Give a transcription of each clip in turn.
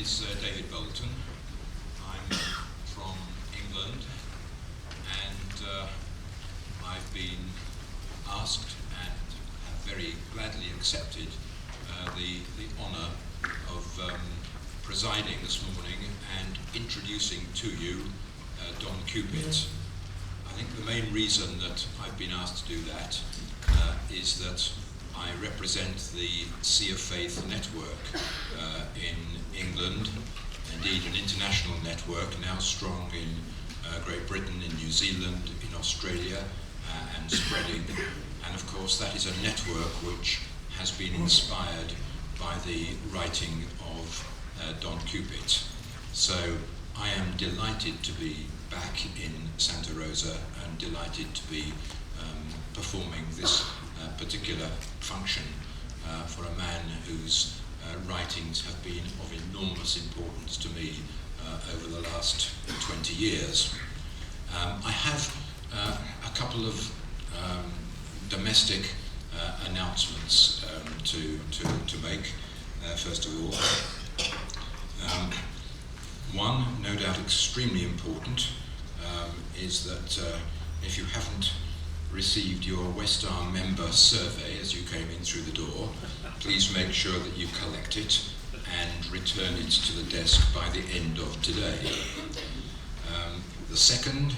is David Bolton. I'm from England, and I've been asked and have very gladly accepted the honour of presiding this morning and introducing to you Don Cupitt. I think the main reason that I've been asked to do that is that I represent the Sea of Faith network in England, indeed an international network now strong in Great Britain, in New Zealand, in Australia, and spreading. And of course that is a network which has been inspired by the writing of Don Cupitt. So I am delighted to be back in Santa Rosa and delighted to be performing this particular function for a man whose writings have been of enormous importance to me over the last 20 years. I have a couple of domestic announcements to make, first of all. One, no doubt extremely important, is that if you haven't received your Weststar member survey as you came in through the door, please make sure that you collect it and return it to the desk by the end of today. The second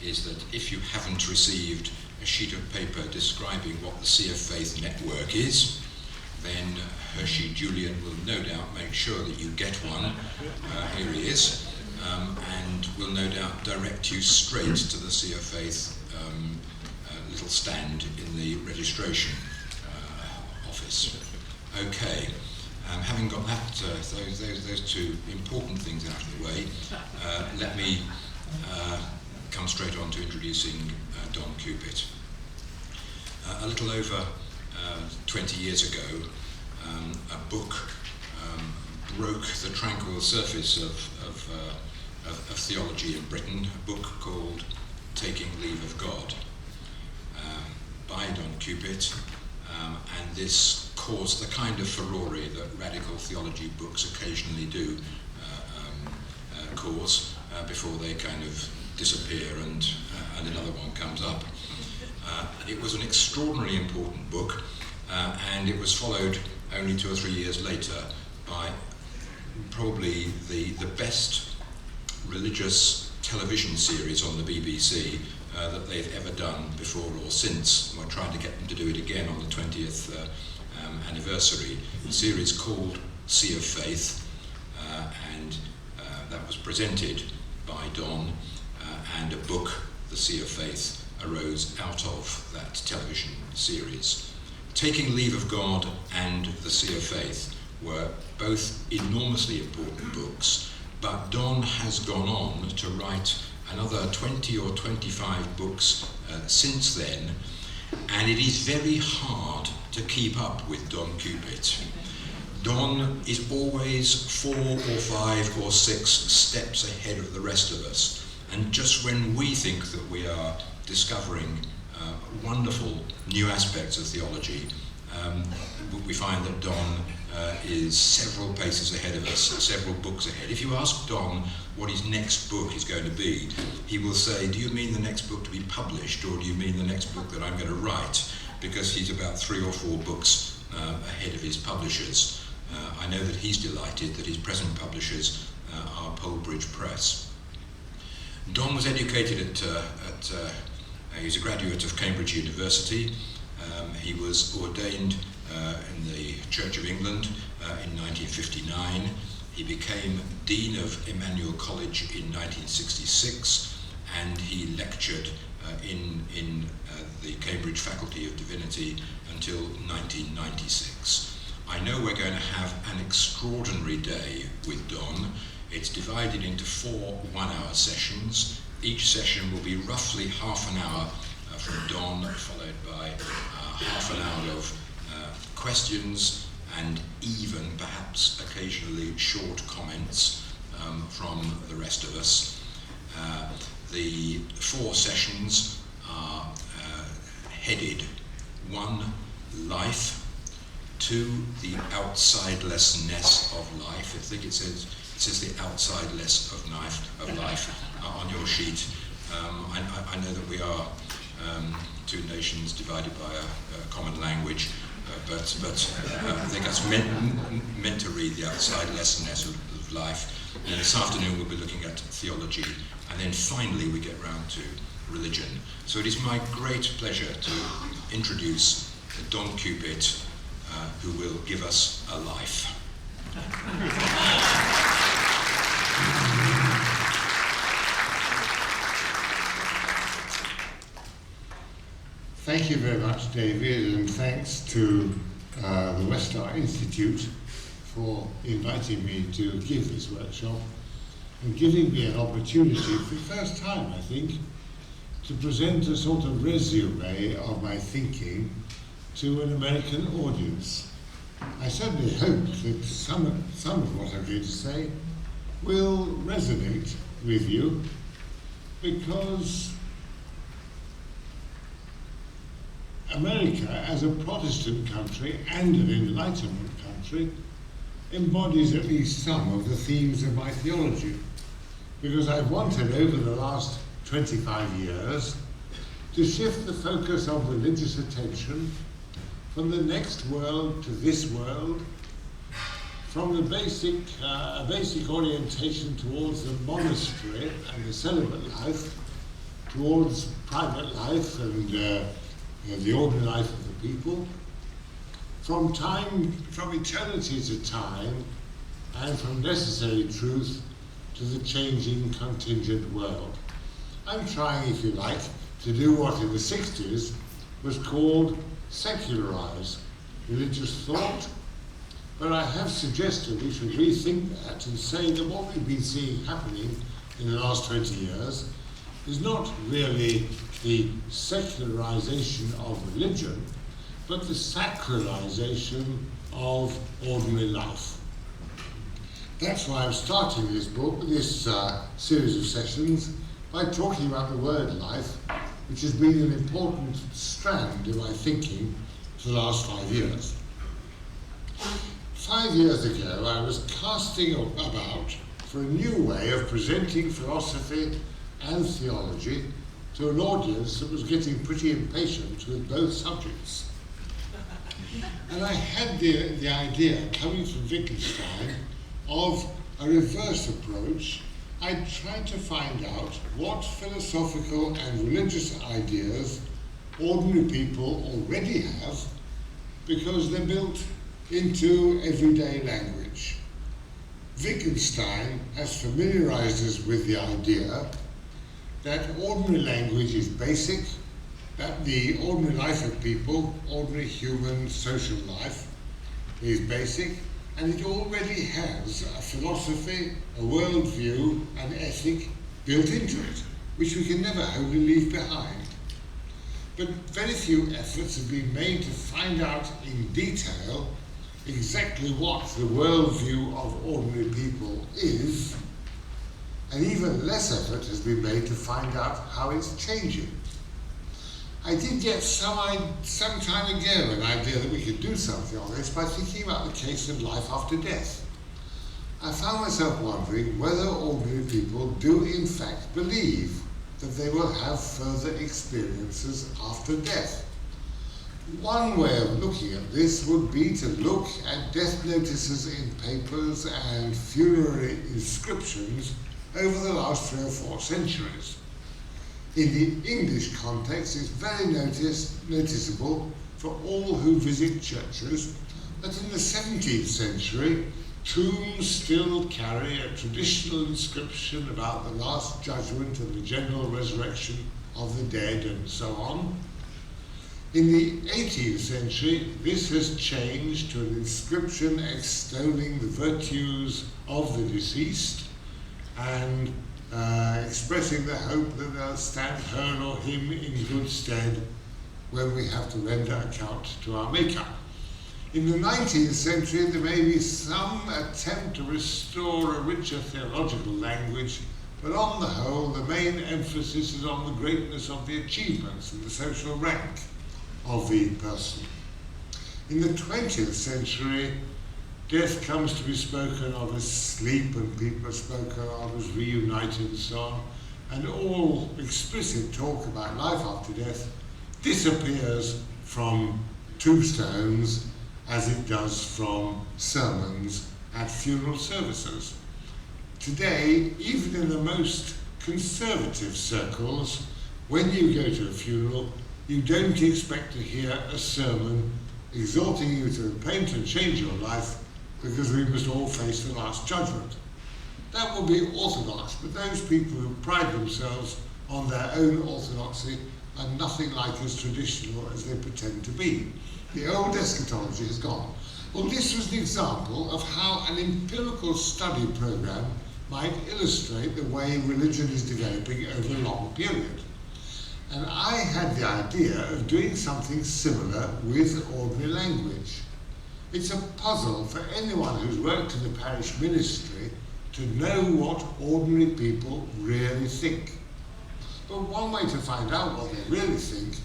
is that if you haven't received a sheet of paper describing what the Sea of Faith network is, then Hershey Julian will no doubt make sure that you get one. Here he is, and will no doubt direct you straight to the Sea of Faith little stand in the registration office. Okay, having got that, those two important things out of the way, let me come straight on to introducing Don Cupitt. A little over 20 years ago, a book broke the tranquil surface of theology in Britain, a book called Taking Leave of God, by Don Cupitt, and this caused the kind of furore that radical theology books occasionally do cause before they kind of disappear and another one comes up. It was an extraordinarily important book, and it was followed only 2 or 3 years later by probably the best religious television series on the BBC that they've ever done before or since. We're trying to get them to do it again on the 20th anniversary. A series called Sea of Faith, and that was presented by Don, and a book, The Sea of Faith, arose out of that television series. Taking Leave of God and The Sea of Faith were both enormously important books, but Don has gone on to write another 20 or 25 books since then, and it is very hard to keep up with Don Cupitt. Don is always 4 or 5 or 6 steps ahead of the rest of us, and just when we think that we are discovering wonderful new aspects of theology, we find that Don is several paces ahead of us, several books ahead. If you ask Don what his next book is going to be, he will say, do you mean the next book to be published, or do you mean the next book that I'm going to write? Because he's about 3 or 4 books ahead of his publishers. I know that he's delighted that his present publishers are Polebridge Press. Don was educated he's a graduate of Cambridge University. He was ordained in the Church of England in 1959. He became Dean of Emmanuel College in 1966, and he lectured in the Cambridge Faculty of Divinity until 1996. I know we're going to have an extraordinary day with Don. It's divided into 4 one-hour sessions. Each session will be roughly half an hour from Don, followed by half an hour of questions and even perhaps occasionally short comments from the rest of us. The 4 sessions are headed: 1, life; to the outsidelessness of life. I think it says the outsideless of life on your sheet. I know that we are two nations divided by a common language, but I think that's meant to read the outsidelessness of life. And this afternoon we'll be looking at theology, and then finally we get round to religion. So it is my great pleasure to introduce Don Cupitt, who will give us a life. Thank you very much, David, and thanks to the Weststar Institute for inviting me to give this workshop and giving me an opportunity, for the first time, I think, to present a sort of resume of my thinking to an American audience. I certainly hope that some of what I'm going to say will resonate with you, because America, as a Protestant country and an Enlightenment country, embodies at least some of the themes of my theology, because I've wanted over the last 25 years to shift the focus of religious attention from the next world to this world, from the basic orientation towards the monastery and the celibate life, towards private life and the ordinary life of the people, from eternity to time, and from necessary truth to the changing, contingent world. I'm trying, if you like, to do what in the 60s was called secularize religious thought, but I have suggested we should rethink that and say that what we've been seeing happening in the last 20 years is not really the secularization of religion, but the sacralization of ordinary life. That's why I'm starting this book, this series of sessions, by talking about the word life, which has been an important strand in my thinking for the last 5 years. 5 years ago, I was casting about for a new way of presenting philosophy and theology to an audience that was getting pretty impatient with both subjects. And I had the idea, coming from Wittgenstein, of a reverse approach. I tried to find out what philosophical and religious ideas ordinary people already have, because they're built into everyday language. Wittgenstein has familiarized us with the idea that ordinary language is basic, that the ordinary life of people, ordinary human social life, is basic, and it already has a philosophy, a worldview, an ethic built into it, which we can never wholly leave behind. But very few efforts have been made to find out in detail exactly what the worldview of ordinary people is, and even less effort has been made to find out how it's changing. I did get some time ago an idea that we could do something on this by thinking about the case of life after death. I found myself wondering whether ordinary people do in fact believe that they will have further experiences after death. One way of looking at this would be to look at death notices in papers and funerary inscriptions over the last 3 or 4 centuries. In the English context, it's very noticeable for all who visit churches that in the 17th century, tombs still carry a traditional inscription about the last judgment and the general resurrection of the dead and so on. In the 18th century, this has changed to an inscription extolling the virtues of the deceased and expressing the hope that they'll stand her or him in good stead when we have to render account to our Maker. In the 19th century, there may be some attempt to restore a richer theological language, but on the whole, the main emphasis is on the greatness of the achievements and the social rank of the person. In the 20th century, death comes to be spoken of as sleep, and people are spoken of as reunited and so on, and all explicit talk about life after death disappears from tombstones as it does from sermons at funeral services. Today, even in the most conservative circles, when you go to a funeral, you don't expect to hear a sermon exhorting you to repent and change your life because we must all face the last judgment. That will be orthodox, but those people who pride themselves on their own orthodoxy are nothing like as traditional as they pretend to be. The old eschatology has gone. Well, this was the example of how an empirical study program might illustrate the way religion is developing over a long period. And I had the idea of doing something similar with ordinary language. It's a puzzle for anyone who's worked in the parish ministry to know what ordinary people really think. But one way to find out what they really think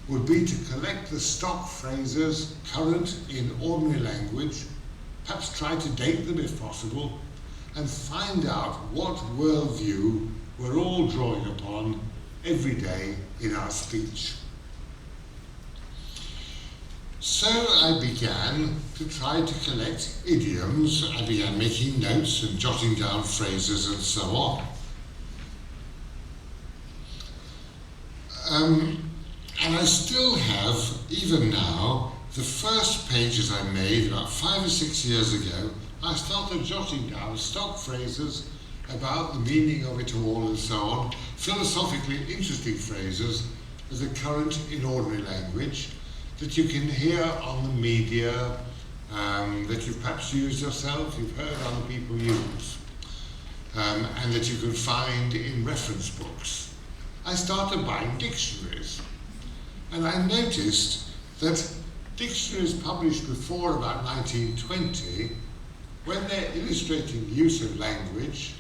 would be to collect the stock phrases current in ordinary language, perhaps try to date them if possible, and find out what worldview we're all drawing upon every day in our speech. So I began to try to collect idioms. I began making notes and jotting down phrases and so on. And I still have, even now, the first pages I made about 5 or 6 years ago. I started jotting down stock phrases about the meaning of it all and so on, philosophically interesting phrases that are current in ordinary language, that you can hear on the media, that you've perhaps used yourself, you've heard other people use, and that you can find in reference books. I started buying dictionaries, and I noticed that dictionaries published before about 1920, when they're illustrating the use of language,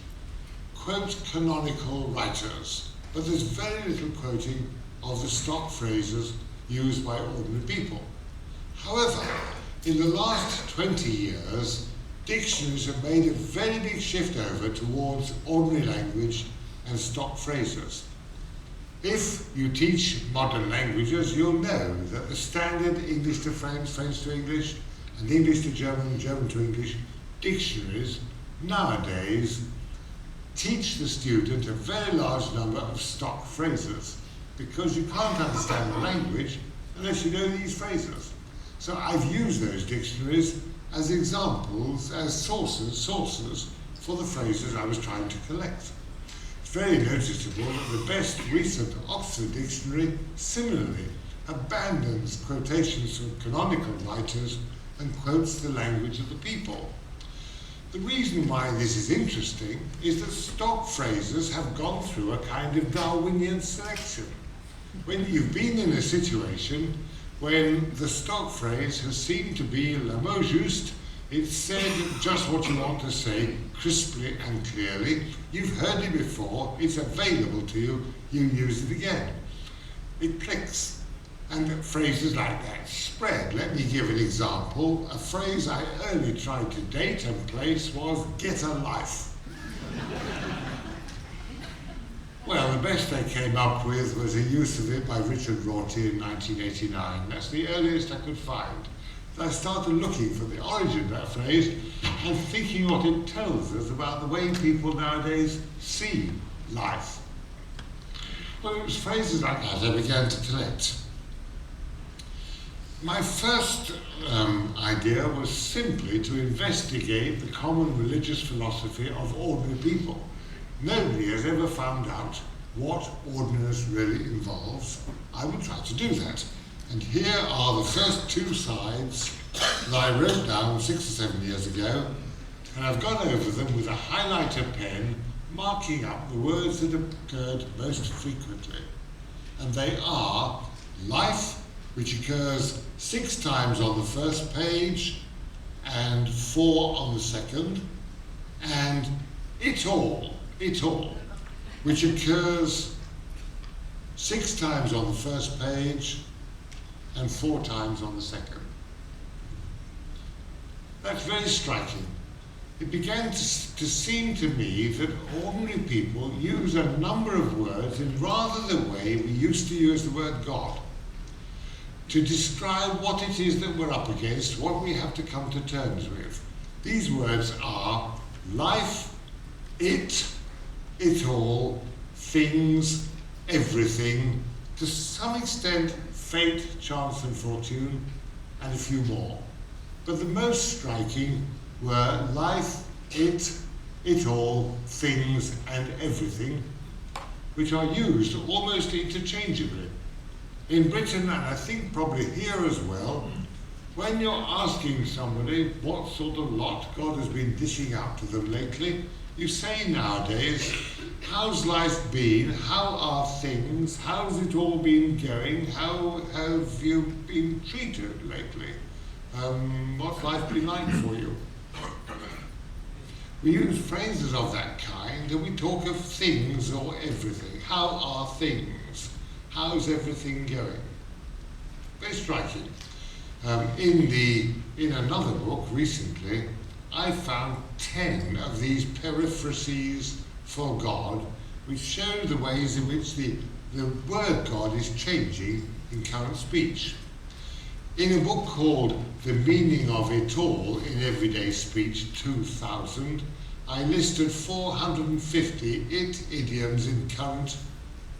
quote canonical writers, but there's very little quoting of the stock phrases used by ordinary people. However, in the last 20 years, dictionaries have made a very big shift over towards ordinary language and stock phrases. If you teach modern languages, you'll know that the standard English to French, French to English, and English to German, German to English dictionaries nowadays teach the student a very large number of stock phrases, because you can't understand the language unless you know these phrases. So I've used those dictionaries as examples, as sources for the phrases I was trying to collect. It's very noticeable that the best recent Oxford Dictionary similarly abandons quotations from canonical writers and quotes the language of the people. The reason why this is interesting is that stock phrases have gone through a kind of Darwinian selection. When you've been in a situation when the stock phrase has seemed to be le mot juste, it's said just what you want to say, crisply and clearly, you've heard it before, it's available to you, you use it again. It clicks. And phrases like that spread. Let me give an example. A phrase I early tried to date and place was "get a life." Well, the best they came up with was a use of it by Richard Rorty in 1989. That's the earliest I could find. So I started looking for the origin of that phrase and thinking what it tells us about the way people nowadays see life. Well, it was phrases like that I began to collect. My first idea was simply to investigate the common religious philosophy of ordinary people. Nobody has ever found out what ordinariness really involves. I would try to do that. And here are the first 2 sides that I wrote down 6 or 7 years ago, and I've gone over them with a highlighter pen, marking up the words that occurred most frequently. And they are life, which occurs 6 times on the first page and 4 on the second, and it all, which occurs 6 times on the first page and 4 times on the second. That's very striking. It began to seem to me that ordinary people use a number of words in rather the way we used to use the word God, to describe what it is that we're up against, what we have to come to terms with. These words are life, it all, things, everything, to some extent fate, chance and fortune, and a few more. But the most striking were life, it all, things and everything, which are used almost interchangeably. In Britain, and I think probably here as well, when you're asking somebody what sort of lot God has been dishing out to them lately, you say nowadays, how's life been? How are things? How's it all been going? How have you been treated lately? What's life been like for you? We use phrases of that kind and we talk of things or everything. How are things? How's everything going? Very striking. In another book recently, I found 10 of these periphrases for God, which show the ways in which the word God is changing in current speech. In a book called The Meaning of It All in Everyday Speech 2000, I listed 450 idioms in current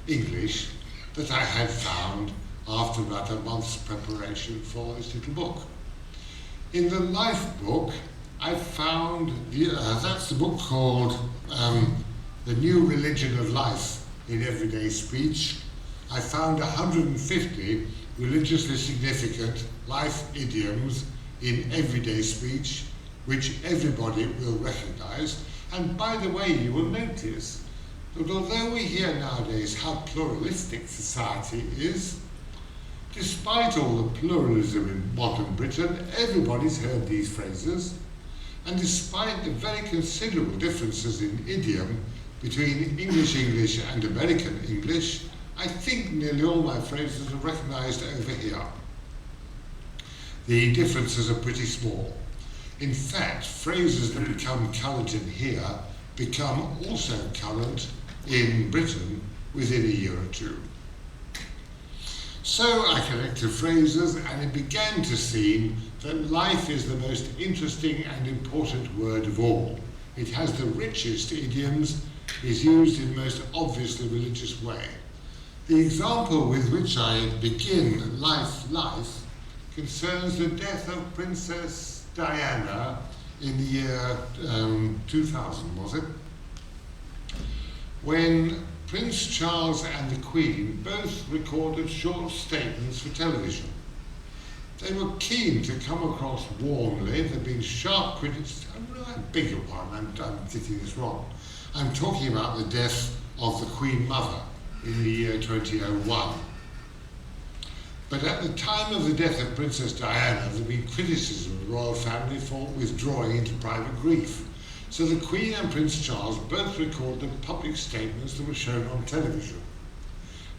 English that I had found after about a month's preparation for this little book. In the Life book, I found, that's the book called The New Religion of Life in Everyday Speech. I found 150 religiously significant life idioms in everyday speech, which everybody will recognize. And by the way, you will notice that although we hear nowadays how pluralistic society is, despite all the pluralism in modern Britain, everybody's heard these phrases. And despite the very considerable differences in idiom between English and American English, I think nearly all my phrases are recognized over here. The differences are pretty small. In fact, phrases that become current in here become also current in Britain within a year or two. So I collected phrases and it began to seem that life is the most interesting and important word of all. It has the richest idioms, is used in the most obviously religious way. The example with which I begin life concerns the death of Princess Diana in the year 2000, was it? When Prince Charles and the Queen both recorded short statements for television. They were keen to come across warmly. There have been sharp critics. I beg your pardon, I'm getting this wrong. I'm talking about the death of the Queen Mother in the year 2001. But at the time of the death of Princess Diana, there had been criticism of the royal family for withdrawing into private grief. So the Queen and Prince Charles both recorded public statements that were shown on television.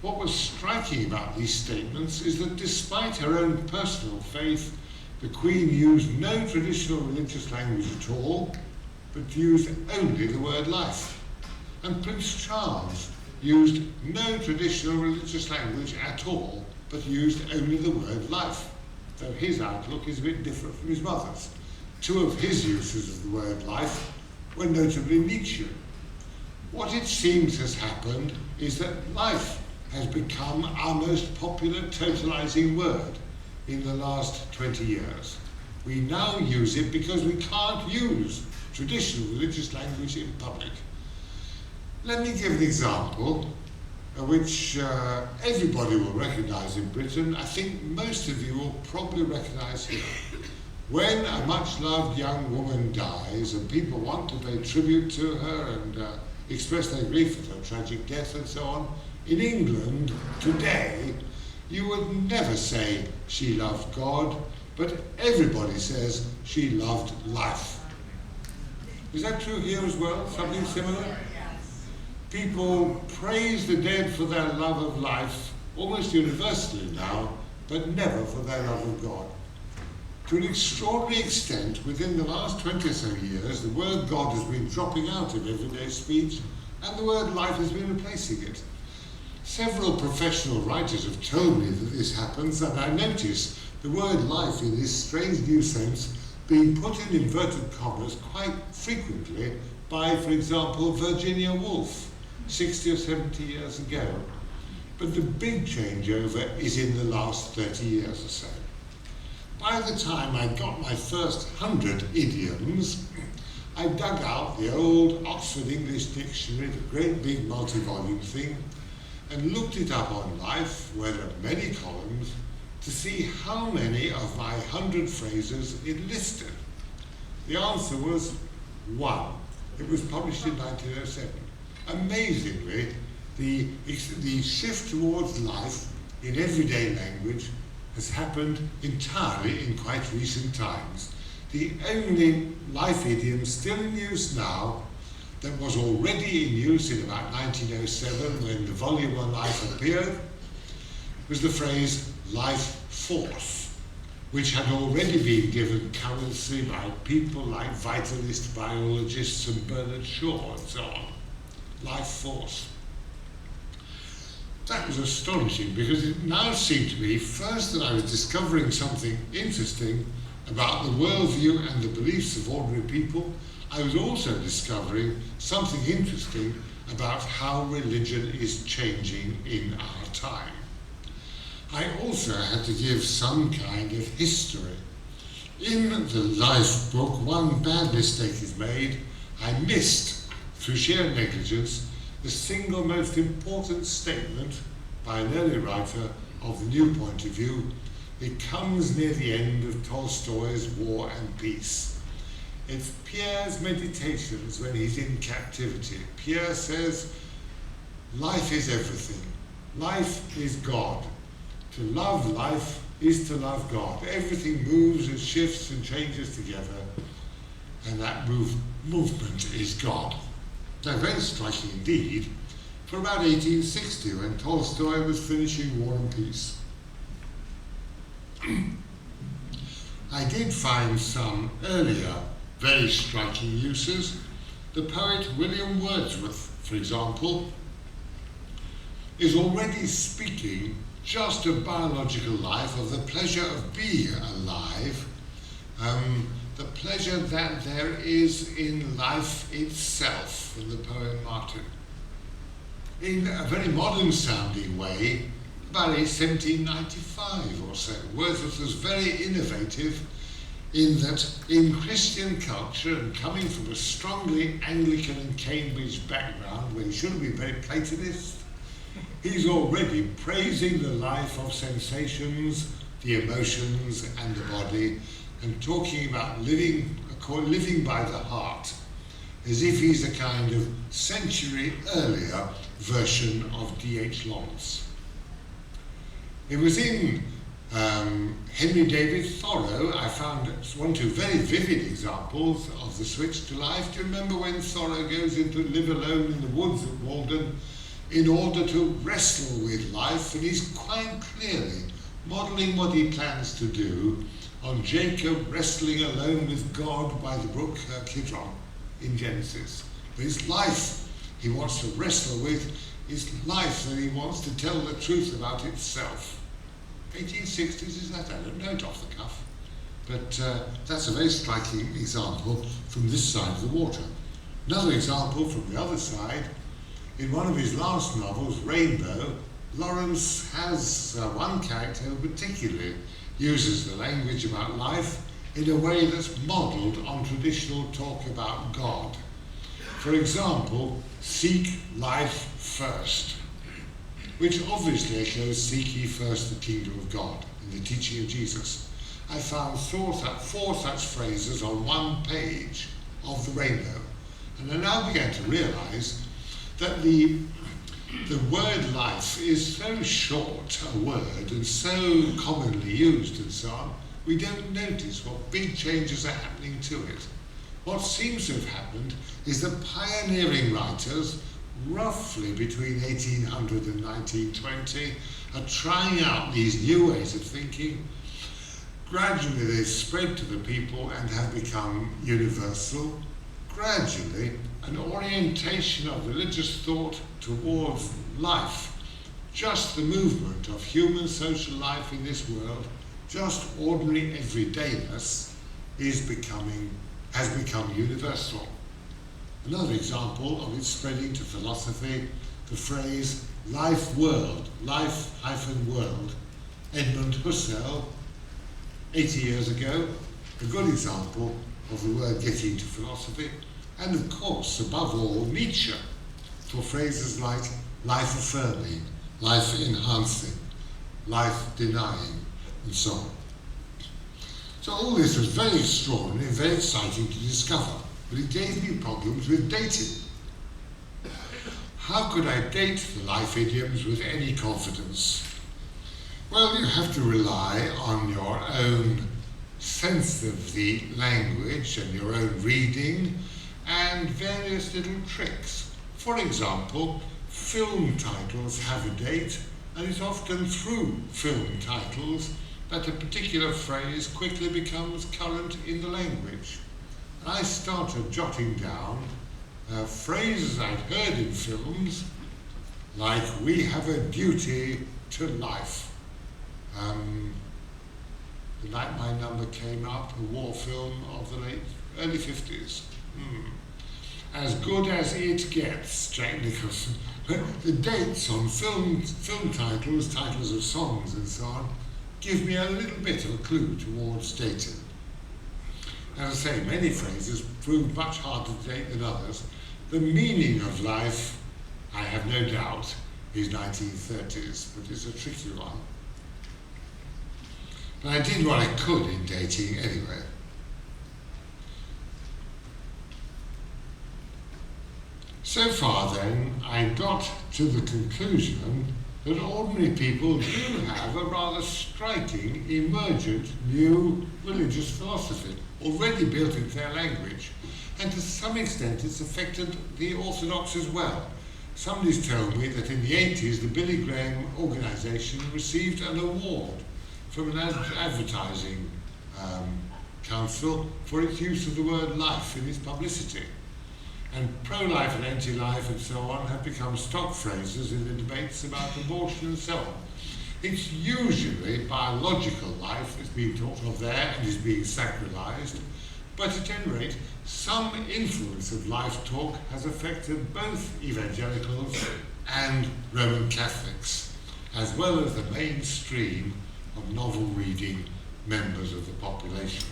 What was striking about these statements is that despite her own personal faith, the Queen used no traditional religious language at all, but used only the word life. And Prince Charles used no traditional religious language at all, but used only the word life, though his outlook is a bit different from his mother's. Two of his uses of the word life were notably Nietzsche. What it seems has happened is that life has become our most popular totalizing word in the last 20 years. We now use it because we can't use traditional religious language in public. Let me give an example which everybody will recognize in Britain. I think most of you will probably recognize here. When a much-loved young woman dies and people want to pay tribute to her and express their grief at her tragic death and so on, in England today, you would never say she loved God, but everybody says she loved life. Is that true here as well? Something similar? People praise the dead for their love of life, almost universally now, but never for their love of God. To an extraordinary extent, within the last 20 or so years, the word God has been dropping out of everyday speech, and the word life has been replacing it. Several professional writers have told me that this happens, and I notice the word life in this strange new sense being put in inverted commas quite frequently by, for example, Virginia Woolf, 60 or 70 years ago. But the big changeover is in the last 30 years or so. By the time I got my first 100 idioms, I dug out the old Oxford English Dictionary, the great big multi-volume thing, and looked it up on Life, where there are many columns, to see how many of my 100 phrases it listed. The answer was 1. It was published in 1907. Amazingly, the shift towards life in everyday language has happened entirely in quite recent times. The only life idiom still in use now that was already in use in about 1907 when the volume on life appeared was the phrase life force, which had already been given currency by people like vitalist biologists and Bernard Shaw and so on. Life force. That was astonishing because it now seemed to me first that I was discovering something interesting about the worldview and the beliefs of ordinary people. I was also discovering something interesting about how religion is changing in our time. I also had to give some kind of history. In the Life book, one bad mistake is made. I missed, through sheer negligence, the single most important statement by an early writer of the new point of view. It comes near the end of Tolstoy's War and Peace. It's Pierre's meditations when he's in captivity. Pierre says, life is everything. Life is God. To love life is to love God. Everything moves and shifts and changes together, and that movement is God. Now, very striking indeed, for about 1860, when Tolstoy was finishing War and Peace. I did find some earlier very striking uses. The poet William Wordsworth, for example, is already speaking just of biological life, of the pleasure of being alive, the pleasure that there is in life itself, from the poem Martin. In a very modern sounding way, about 1795 or so, Wordsworth was very innovative in that in Christian culture, and coming from a strongly Anglican and Cambridge background where he should have been very Platonist, he's already praising the life of sensations, the emotions and the body, and talking about living by the heart, as if he's a kind of century earlier version of D.H. Lawrence. It was in Henry David Thoreau I found one or two very vivid examples of the switch to life. Do you remember when Thoreau goes in to live alone in the woods at Walden in order to wrestle with life, and he's quite clearly modelling what he plans to do on Jacob wrestling alone with God by the brook Kidron in Genesis. But his life he wants to wrestle with is life that he wants to tell the truth about itself. 1860s, is that? I don't know it off the cuff. But that's a very striking example from this side of the water. Another example from the other side, in one of his last novels, Rainbow, Lawrence has one character who particularly uses the language about life in a way that's modelled on traditional talk about God. For example, seek life first, which obviously echoes seek ye first the kingdom of God in the teaching of Jesus. I found four such phrases on one page of the Rainbow, and I now began to realise that the word life is so short a word and so commonly used and so on, we don't notice what big changes are happening to it. What seems to have happened is that pioneering writers, roughly between 1800 and 1920, are trying out these new ways of thinking, Gradually they spread to the people and have become universal. Gradually, an orientation of religious thought towards life, just the movement of human social life in this world, just ordinary everydayness, has become universal. Another example of it spreading to philosophy, the phrase life-world, life-world. Edmund Husserl, 80 years ago, a good example of the word getting to philosophy, and of course, above all, Nietzsche, for phrases like life-affirming, life-enhancing, life-denying, and so on. So all this was very extraordinary and very exciting to discover, but it gave me problems with dating. How could I date the life idioms with any confidence? Well, you have to rely on your own sense of the language and your own reading and various little tricks. For example, film titles have a date, and it's often through film titles that a particular phrase quickly becomes current in the language. And I started jotting down phrases I'd heard in films, like "we have a duty to life." The night my number came up, a war film of the early 50s. As good as it gets, Jack Nicholson. The dates on film titles, titles of songs and so on, give me a little bit of a clue towards dating. As I say, many phrases prove much harder to date than others. The meaning of life, I have no doubt, is 1930s, but it's a tricky one. But I did what I could in dating anyway. So far then, I got to the conclusion that ordinary people do have a rather striking, emergent, new religious philosophy, already built into their language. And to some extent it's affected the Orthodox as well. Somebody's told me that in the 80s the Billy Graham organisation received an award from an advertising council for its use of the word life in its publicity. And pro-life and anti-life and so on have become stock phrases in the debates about abortion and so on. It's usually biological life that's being talked of there and is being sacralized, but at any rate, some influence of life talk has affected both evangelicals and Roman Catholics, as well as the mainstream of novel-reading members of the population.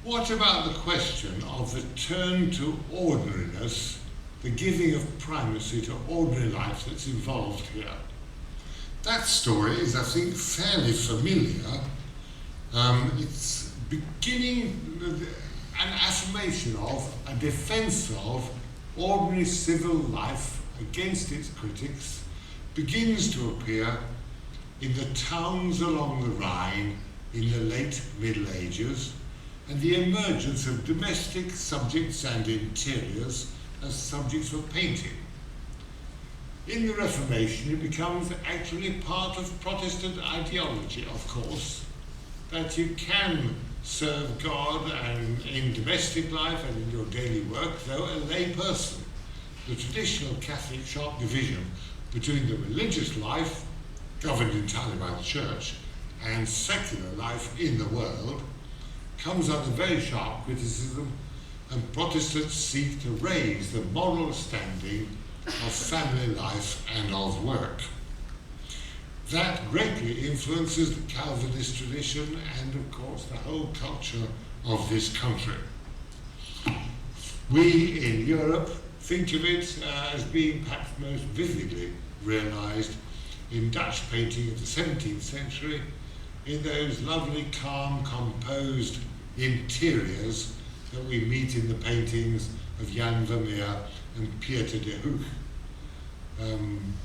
What about the question of the turn to ordinariness, the giving of primacy to ordinary life that's involved here? That story is, I think, fairly familiar. It's beginning an affirmation of, a defense of ordinary civil life against its critics, begins to appear in the towns along the Rhine in the late Middle Ages, and the emergence of domestic subjects and interiors as subjects for painting. In the Reformation, it becomes actually part of Protestant ideology, of course, that you can serve God and in domestic life and in your daily work, though a lay person. The traditional Catholic sharp division between the religious life, governed entirely by the Church, and secular life in the world, comes under very sharp criticism, and Protestants seek to raise the moral standing of family life and of work. That greatly influences the Calvinist tradition and, of course, the whole culture of this country. We in Europe think of it as being perhaps most vividly realized in Dutch painting of the 17th century, in those lovely, calm, composed interiors that we meet in the paintings of Jan Vermeer and Pieter de Hooch.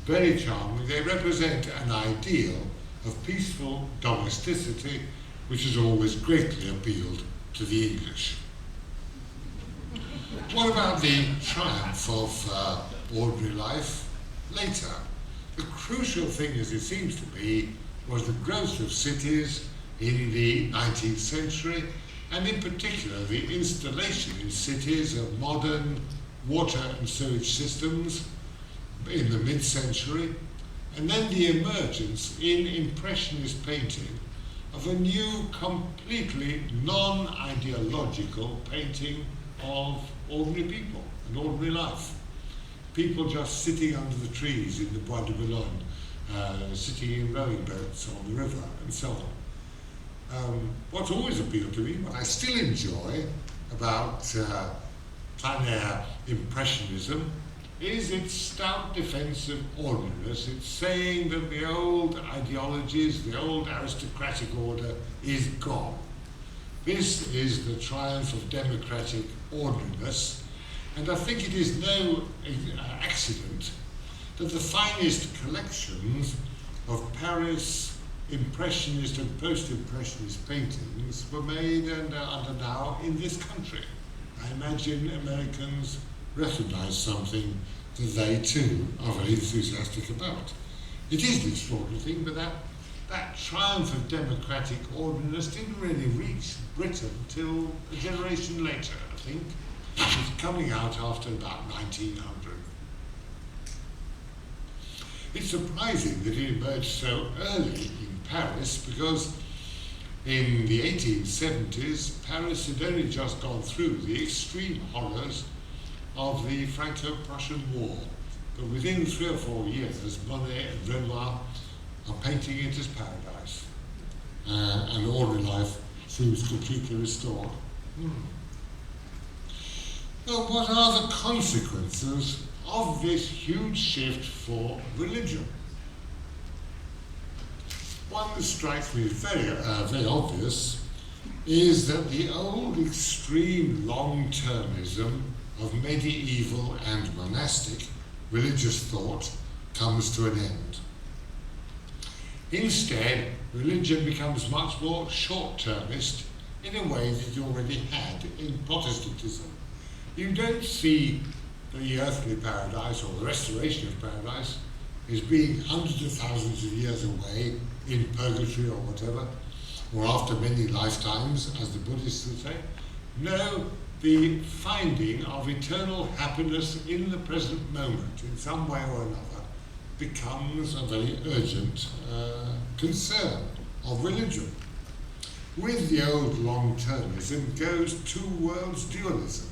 Very charming. They represent an ideal of peaceful domesticity which has always greatly appealed to the English. What about the triumph of ordinary life later? The crucial thing, as it seems to be, was the growth of cities in the 19th century, and in particular the installation in cities of modern water and sewage systems in the mid-century, and then the emergence in Impressionist painting of a new, completely non-ideological painting of ordinary people and ordinary life. People just sitting under the trees in the Bois de Boulogne, sitting in rowing boats on the river, and so on. What's always appealed to me, what I still enjoy about plein air Impressionism, is its stout defence of ordinariness. It's saying that the old ideologies, the old aristocratic order is gone. This is the triumph of democratic ordinariness, and I think it is no accident that the finest collections of Paris Impressionist and post-Impressionist paintings were made and are now in this country. I imagine Americans recognise something that they too are very enthusiastic about. It is an extraordinary thing, but that triumph of democratic ordinariness didn't really reach Britain till a generation later, I think. It was coming out after about 1900. It's surprising that it emerged so early in Paris, because in the 1870s, Paris had only just gone through the extreme horrors of the Franco-Prussian War. But within 3 or 4 years, Monet and Renoir are painting it as paradise. And ordinary life seems completely restored. Well, what are the consequences of this huge shift for religion? One that strikes me as very obvious is that the old extreme long-termism of medieval and monastic religious thought comes to an end. Instead, religion becomes much more short-termist in a way that it already had in Protestantism. You don't see the earthly paradise or the restoration of paradise as being hundreds of thousands of years away in purgatory or whatever, or after many lifetimes, as the Buddhists would say. No, the finding of eternal happiness in the present moment, in some way or another, becomes a very urgent concern of religion. With the old long-termism goes two worlds dualism.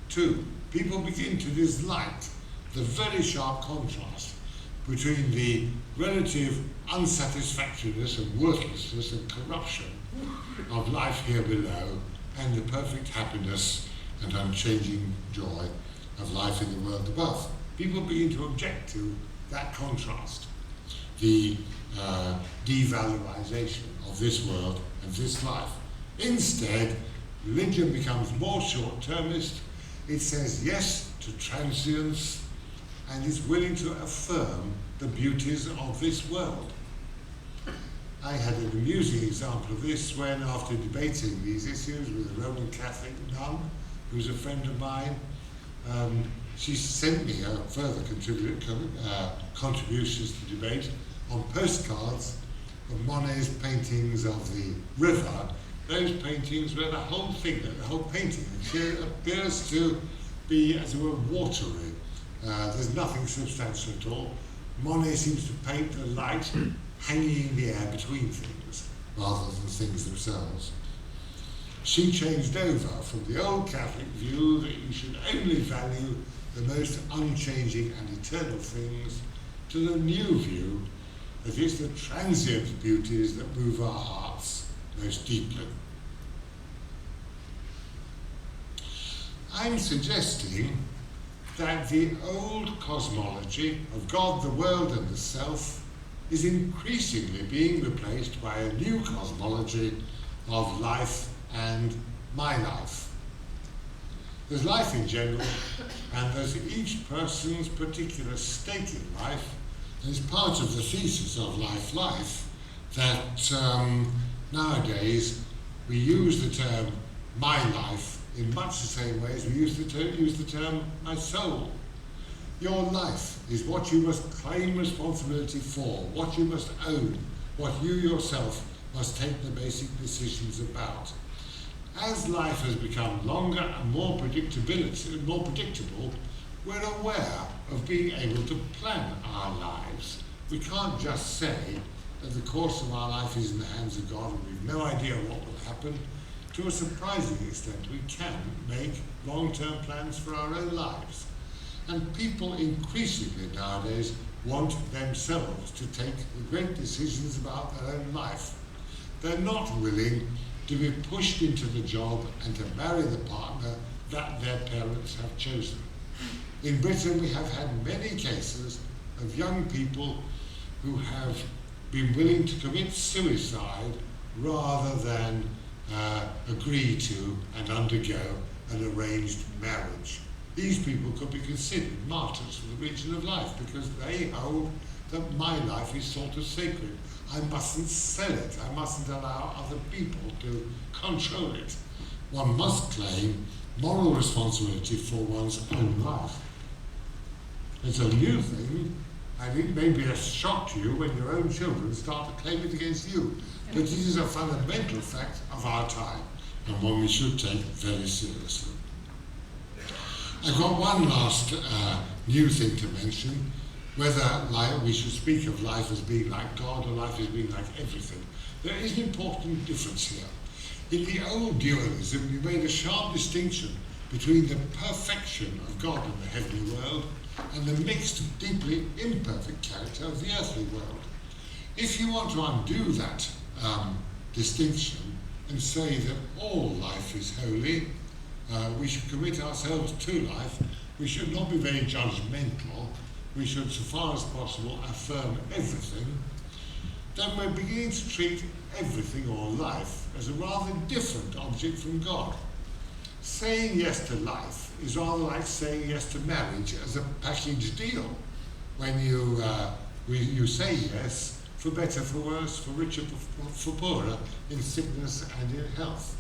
Two, people begin to dislike the very sharp contrast between the relative unsatisfactoriness and worthlessness and corruption of life here below and the perfect happiness and unchanging joy of life in the world above. People begin to object to that contrast, the devalorization of this world and this life. Instead, religion becomes more short-termist. It says yes to transience and is willing to affirm the beauties of this world. I had an amusing example of this when, after debating these issues with a Roman Catholic nun, who was a friend of mine, she sent me a further contributions to the debate on postcards of Monet's paintings of the river. Those paintings were the whole thing, the whole painting. It appears to be, as it were, watery. There's nothing substantial at all. Monet seems to paint the light hanging in the air between things, rather than things themselves. She changed over from the old Catholic view that you should only value the most unchanging and eternal things to the new view that it's the transient beauties that move our hearts most deeply. I'm suggesting that the old cosmology of God, the world, and the self is increasingly being replaced by a new cosmology of life and my life. There's life in general, and there's each person's particular state in life, and it's part of the thesis of life that nowadays we use the term my life in much the same way as we use the term my soul. Your life is what you must claim responsibility for, what you must own, what you yourself must take the basic decisions about. As life has become longer and more predictable, we're aware of being able to plan our lives. We can't just say that the course of our life is in the hands of God and we've no idea what will happen. To a surprising extent, we can make long-term plans for our own lives. And people increasingly nowadays want themselves to take the great decisions about their own life. They're not willing to be pushed into the job and to marry the partner that their parents have chosen. In Britain, we have had many cases of young people who have been willing to commit suicide rather than agree to and undergo an arranged marriage. These people could be considered martyrs for the region of life because they hold that my life is sort of sacred. I mustn't sell it. I mustn't allow other people to control it. One must claim moral responsibility for one's own life. It's a new thing, and it may be a shock to you when your own children start to claim it against you. But it is a fundamental fact of our time, and one we should take very seriously. I've got one last new thing to mention, whether we should speak of life as being like God or life as being like everything. There is an important difference here. In the old dualism, you made a sharp distinction between the perfection of God in the heavenly world and the mixed, deeply imperfect character of the earthly world. If you want to undo that distinction and say that all life is holy, we should commit ourselves to life, we should not be very judgmental, we should, so far as possible, affirm everything, then we're beginning to treat everything or life as a rather different object from God. Saying yes to life is rather like saying yes to marriage as a package deal. When you say yes, for better, for worse, for richer, for poorer, in sickness and in health.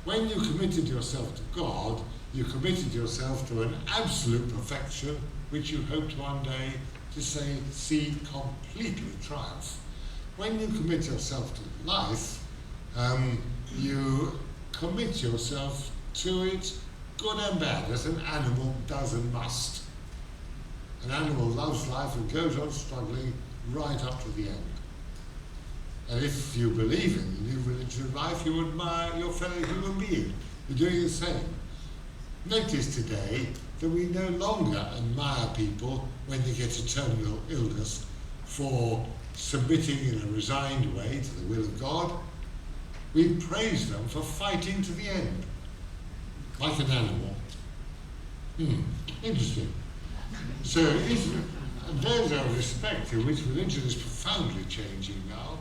When you committed yourself to God, you committed yourself to an absolute perfection which you hoped one day to see completely triumph. When you commit yourself to life, you commit yourself to it, good and bad, as an animal does and must. An animal loves life and goes on struggling right up to the end. And if you believe in the new religion of life, you admire your fellow human being. You're doing the same. Notice today that we no longer admire people when they get a terminal illness for submitting in a resigned way to the will of God. We praise them for fighting to the end, like an animal. Interesting. So there's a respect in which religion is profoundly changing now.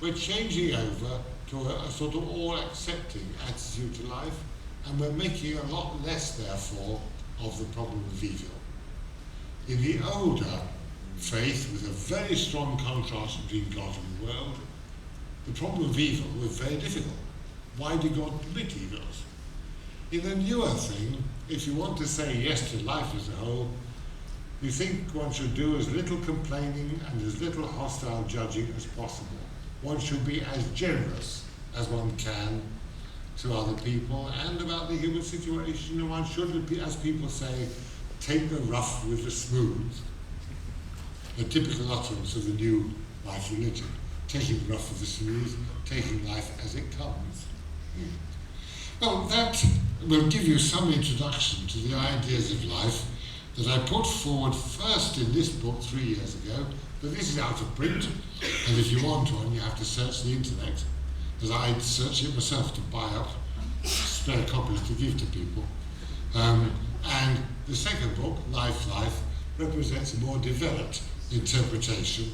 We're changing over to a sort of all-accepting attitude to life, and we're making a lot less, therefore, of the problem of evil. In the older faith, with a very strong contrast between God and the world, the problem of evil was very difficult. Why did God permit evils? In the newer thing, if you want to say yes to life as a whole, you think one should do as little complaining and as little hostile judging as possible. One should be as generous as one can to other people and about the human situation, and one should, as people say, take the rough with the smooth. The typical utterance of the new life religion. Taking the rough with the smooth, taking life as it comes. Well, that will give you some introduction to the ideas of life that I put forward first in this book 3 years ago, but this is out of print, and if you want one, you have to search the internet, as I'd search it myself to buy up spare copies to give to people. And the second book, Life, represents a more developed interpretation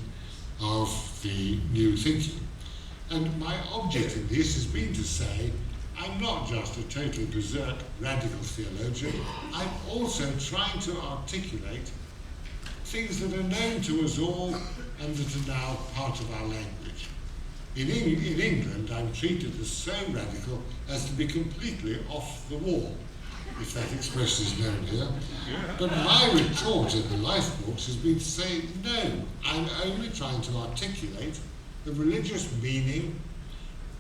of the new thinking. And my object in this has been to say, I'm not just a totally berserk radical theologian, I'm also trying to articulate things that are known to us all and that are now part of our language. In England, I'm treated as so radical as to be completely off the wall. if that expression is known here. But my retort in the life books has been to say, no, I'm only trying to articulate the religious meaning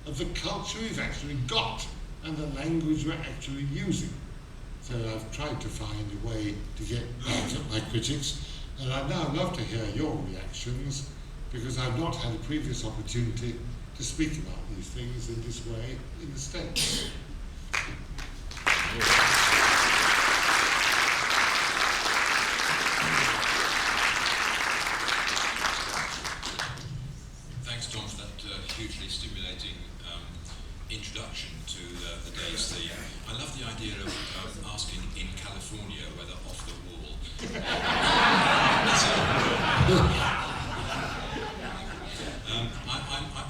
of the culture we've actually got and the language we're actually using. So I've tried to find a way to get back at my critics, and I'd now love to hear your reactions, because I've not had a previous opportunity to speak about these things in this way in the States. Thanks, Don, for that hugely stimulating introduction to the day's theme. I love the idea of asking in California whether off the wall.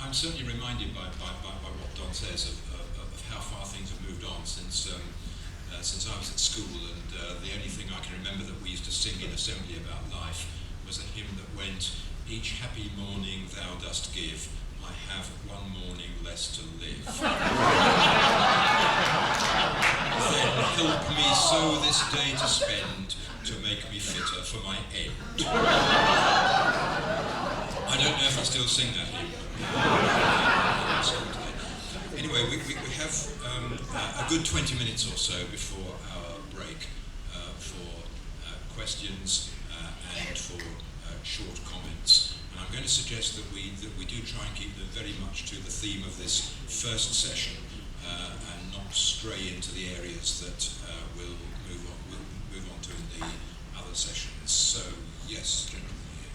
I'm certainly reminded by what Don says of how far things have moved on since I was at school, and the only thing I can remember that we used to sing in assembly about life was a hymn that went, "Each happy morning thou dost give, I have one morning less to live." Then help me so this day to spend, to make me fitter for my end. I don't know if I still sing that hymn. Anyway, we have a good 20 minutes or so before our break for questions and for short comments. And I'm going to suggest that we do try and keep them very much to the theme of this first session and not stray into the areas that we'll move on to in the other sessions. So, yes, gentlemen here.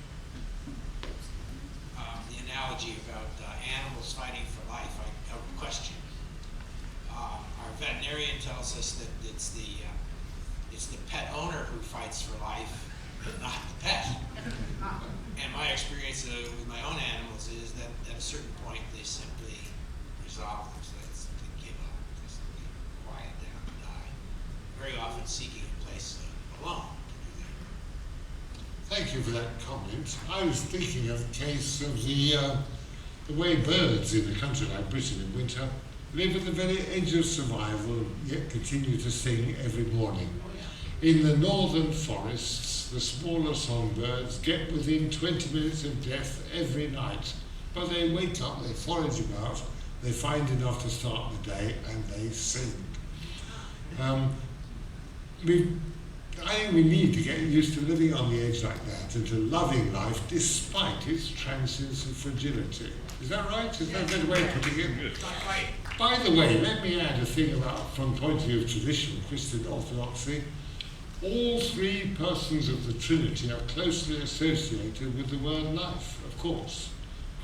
The analogy about animals fighting for life, I have a question. Our veterinarian tells us that it's the pet owner who fights for life, but not the pet. And my experience with my own animals is that at a certain point they simply resolve themselves, they give up, they simply quiet down and die. Very often seeking a place alone to do that. Thank you for that comment. I was thinking of the case of the way birds in a country like Britain in winter live at the very edge of survival, yet continue to sing every morning. In the northern forests, the smaller songbirds get within 20 minutes of death every night, but they wake up, they forage about, they find enough to start the day, and they sing. I think we need to get used to living on the edge like that and to loving life despite its transience and fragility. Is that right? Is that a better way of putting it? By the way, let me add a thing about, from the point of view of traditional Christian orthodoxy, all three persons of the Trinity are closely associated with the word life, of course.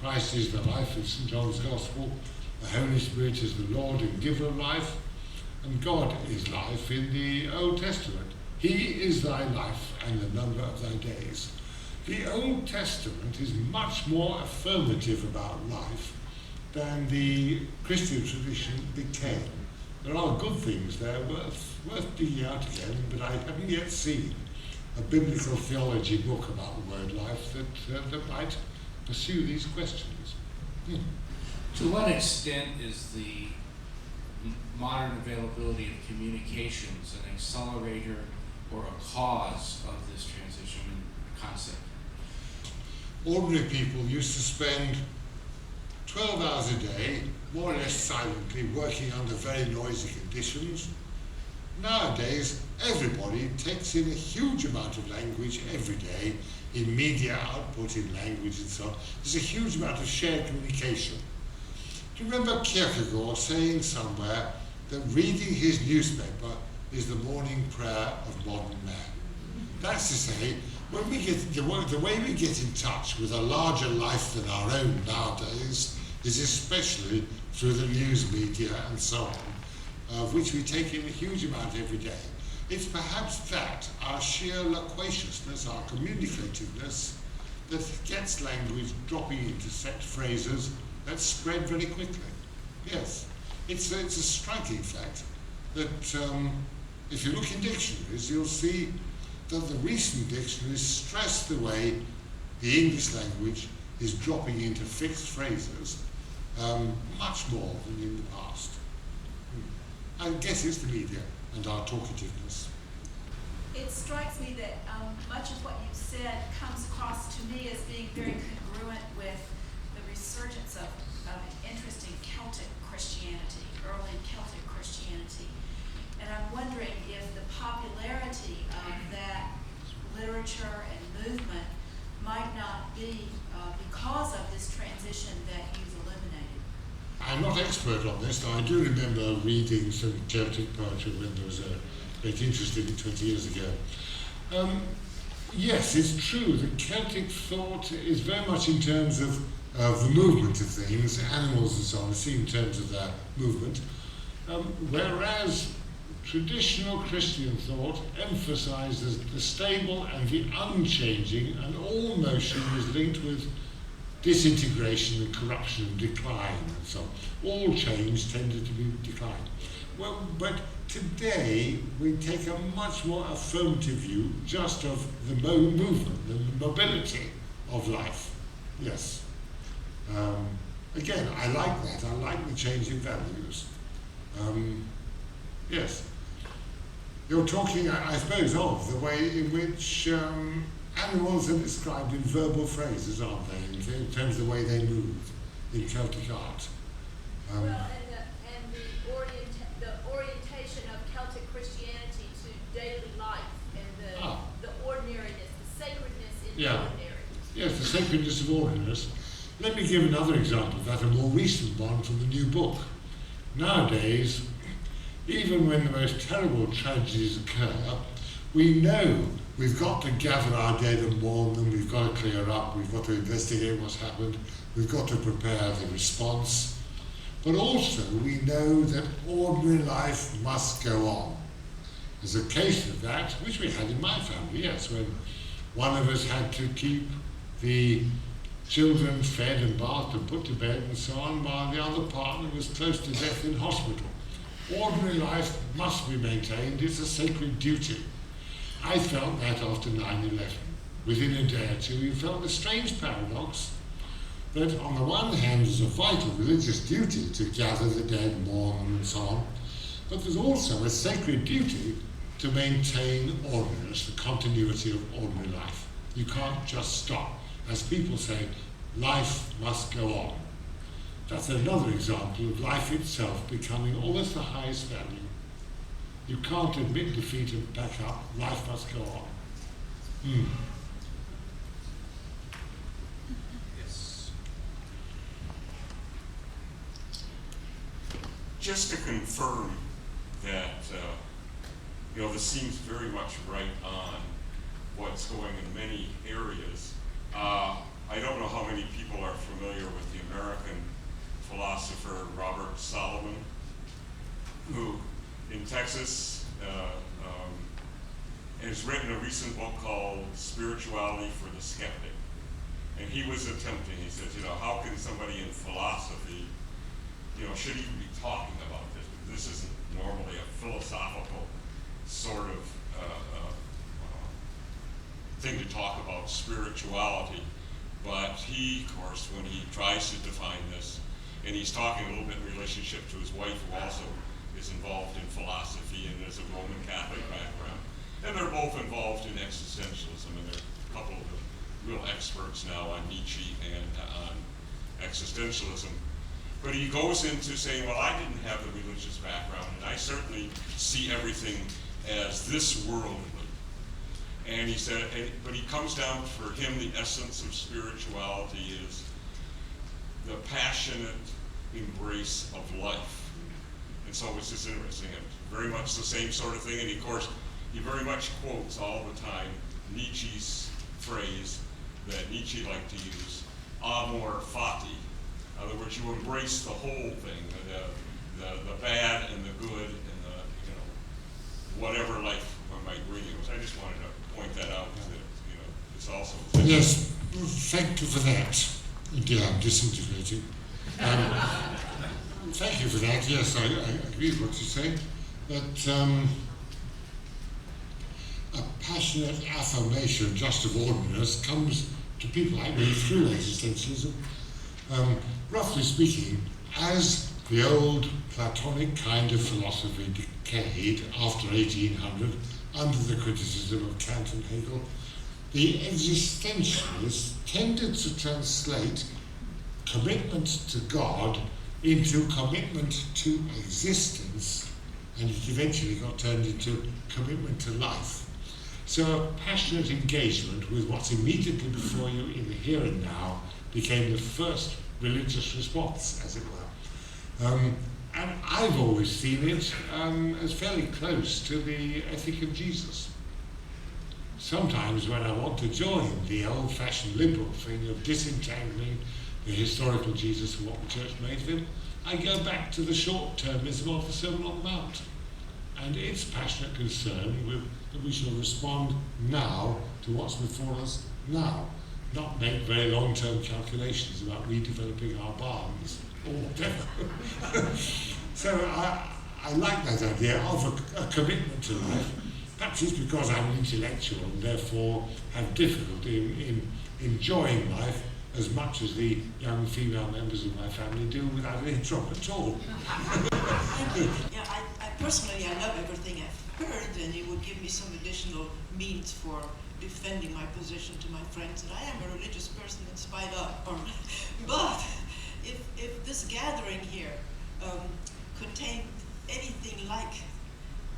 Christ is the life in St. John's Gospel, the Holy Spirit is the Lord and giver of life, and God is life in the Old Testament. He is thy life and the number of thy days. The Old Testament is much more affirmative about life than the Christian tradition became. There are good things there worth digging out again, but I haven't yet seen a biblical theology book about the word life that might pursue these questions. Yeah. To what extent is the modern availability of communications an accelerator or a cause of this transition concept? Ordinary people used to spend 12 hours a day, more or less silently, working under very noisy conditions. Nowadays, everybody takes in a huge amount of language every day, in media output, in language and so on. There's a huge amount of shared communication. Do you remember Kierkegaard saying somewhere that reading his newspaper is the morning prayer of modern man? That's to say, when we get the way we get in touch with a larger life than our own nowadays is especially through the news media and so on, of which we take in a huge amount every day. It's perhaps that, our sheer loquaciousness, our communicativeness, that gets language dropping into set phrases that spread very quickly. Yes, it's a striking fact that if you look in dictionaries, you'll see that the recent dictionaries stress the way the English language is dropping into fixed phrases much more than in the past. I guess it's the media. and our talkativeness. It strikes me that much of what you've said comes across to me as being very congruent with the resurgence of interest in Celtic Christianity, early Celtic Christianity. And I'm wondering if the popularity of that literature and movement might not be because of this transition that you've illuminated. I'm not expert on this, though I do remember reading some Celtic poetry when there was a great interest in it 20 years ago. Yes, it's true that Celtic thought is very much in terms of the movement of things, animals and so on, seen in terms of their movement, whereas traditional Christian thought emphasizes the stable and the unchanging, and all motion is linked with disintegration and corruption and decline and so on. All change tended to be decline. Well, but today we take a much more affirmative view just of the movement, the mobility of life. Yes. Again, I like that. I like the change in values. Yes. You're talking, I suppose, of the way in which animals are described in verbal phrases, aren't they, in terms of the way they move in Celtic art. Well, and the orientation of Celtic Christianity to daily life and the ordinariness, the sacredness in the ordinary. Yes, the sacredness of ordinariness. Let me give another example of that, a more recent one from the new book. Nowadays, even when the most terrible tragedies occur, we know we've got to gather our dead and mourn them, we've got to clear up, we've got to investigate what's happened, we've got to prepare the response. But also we know that ordinary life must go on. There's a case of that, which we had in my family, yes, when one of us had to keep the children fed and bathed and put to bed and so on, while the other partner was close to death in hospital. Ordinary life must be maintained, it's a sacred duty. I felt that after 9/11. Within a day or two, you felt the strange paradox that on the one hand there's a vital religious duty to gather the dead, mourn them and so on, but there's also a sacred duty to maintain ordinariness, the continuity of ordinary life. You can't just stop. As people say, life must go on. That's another example of life itself becoming almost the highest value. You can't admit defeat and back up. Life must go on. Yes. Just to confirm that, this seems very much right on what's going in many areas. I don't know how many people are familiar with the American philosopher Robert Solomon, who in Texas has written a recent book called Spirituality for the Skeptic. And he was attempting, he says, how can somebody in philosophy, should even be talking about this? This isn't normally a philosophical sort of thing to talk about spirituality. But he, of course, when he tries to define this, and he's talking a little bit in relationship to his wife, who also is involved in philosophy and has a Roman Catholic background. And they're both involved in existentialism, and they're a couple of real experts now on Nietzsche and on existentialism. But he goes into saying, well, I didn't have the religious background, and I certainly see everything as this worldly. And he said, but he comes down, for him, the essence of spirituality is the passionate embrace of life. And so it's just interesting, very much the same sort of thing. And of course, he very much quotes all the time Nietzsche's phrase that Nietzsche liked to use, amor fati. In other words, you embrace the whole thing, the bad and the good and the, whatever life might bring you. So I just wanted to point that out, that, it's also... Yes, thank you for that. Indeed, I'm disintegrating. Thank you for that. Yes, I agree with what you say. But a passionate affirmation just of ordinariness comes to people like me through existentialism. Roughly speaking, as the old Platonic kind of philosophy decayed after 1800 under the criticism of Kant and Hegel, the existentialists tended to translate commitment to God into commitment to existence, and it eventually got turned into commitment to life. So a passionate engagement with what's immediately before you in the here and now became the first religious response, as it were. And I've always seen it as fairly close to the ethic of Jesus. Sometimes when I want to join the old-fashioned liberal thing of disentangling the historical Jesus and what the church made of him, I go back to the short-termism of the Sermon on the Mount and its passionate concern that we shall respond now to what's before us now, not make very long-term calculations about redeveloping our barns or whatever. So I like that idea of a commitment to life. Perhaps it's because I'm an intellectual and therefore have difficulty in enjoying life as much as the young female members of my family do without any trouble at all. Yeah, I personally, I love everything I've heard, and it would give me some additional means for defending my position to my friends that I am a religious person in spite of. But if this gathering here contained anything like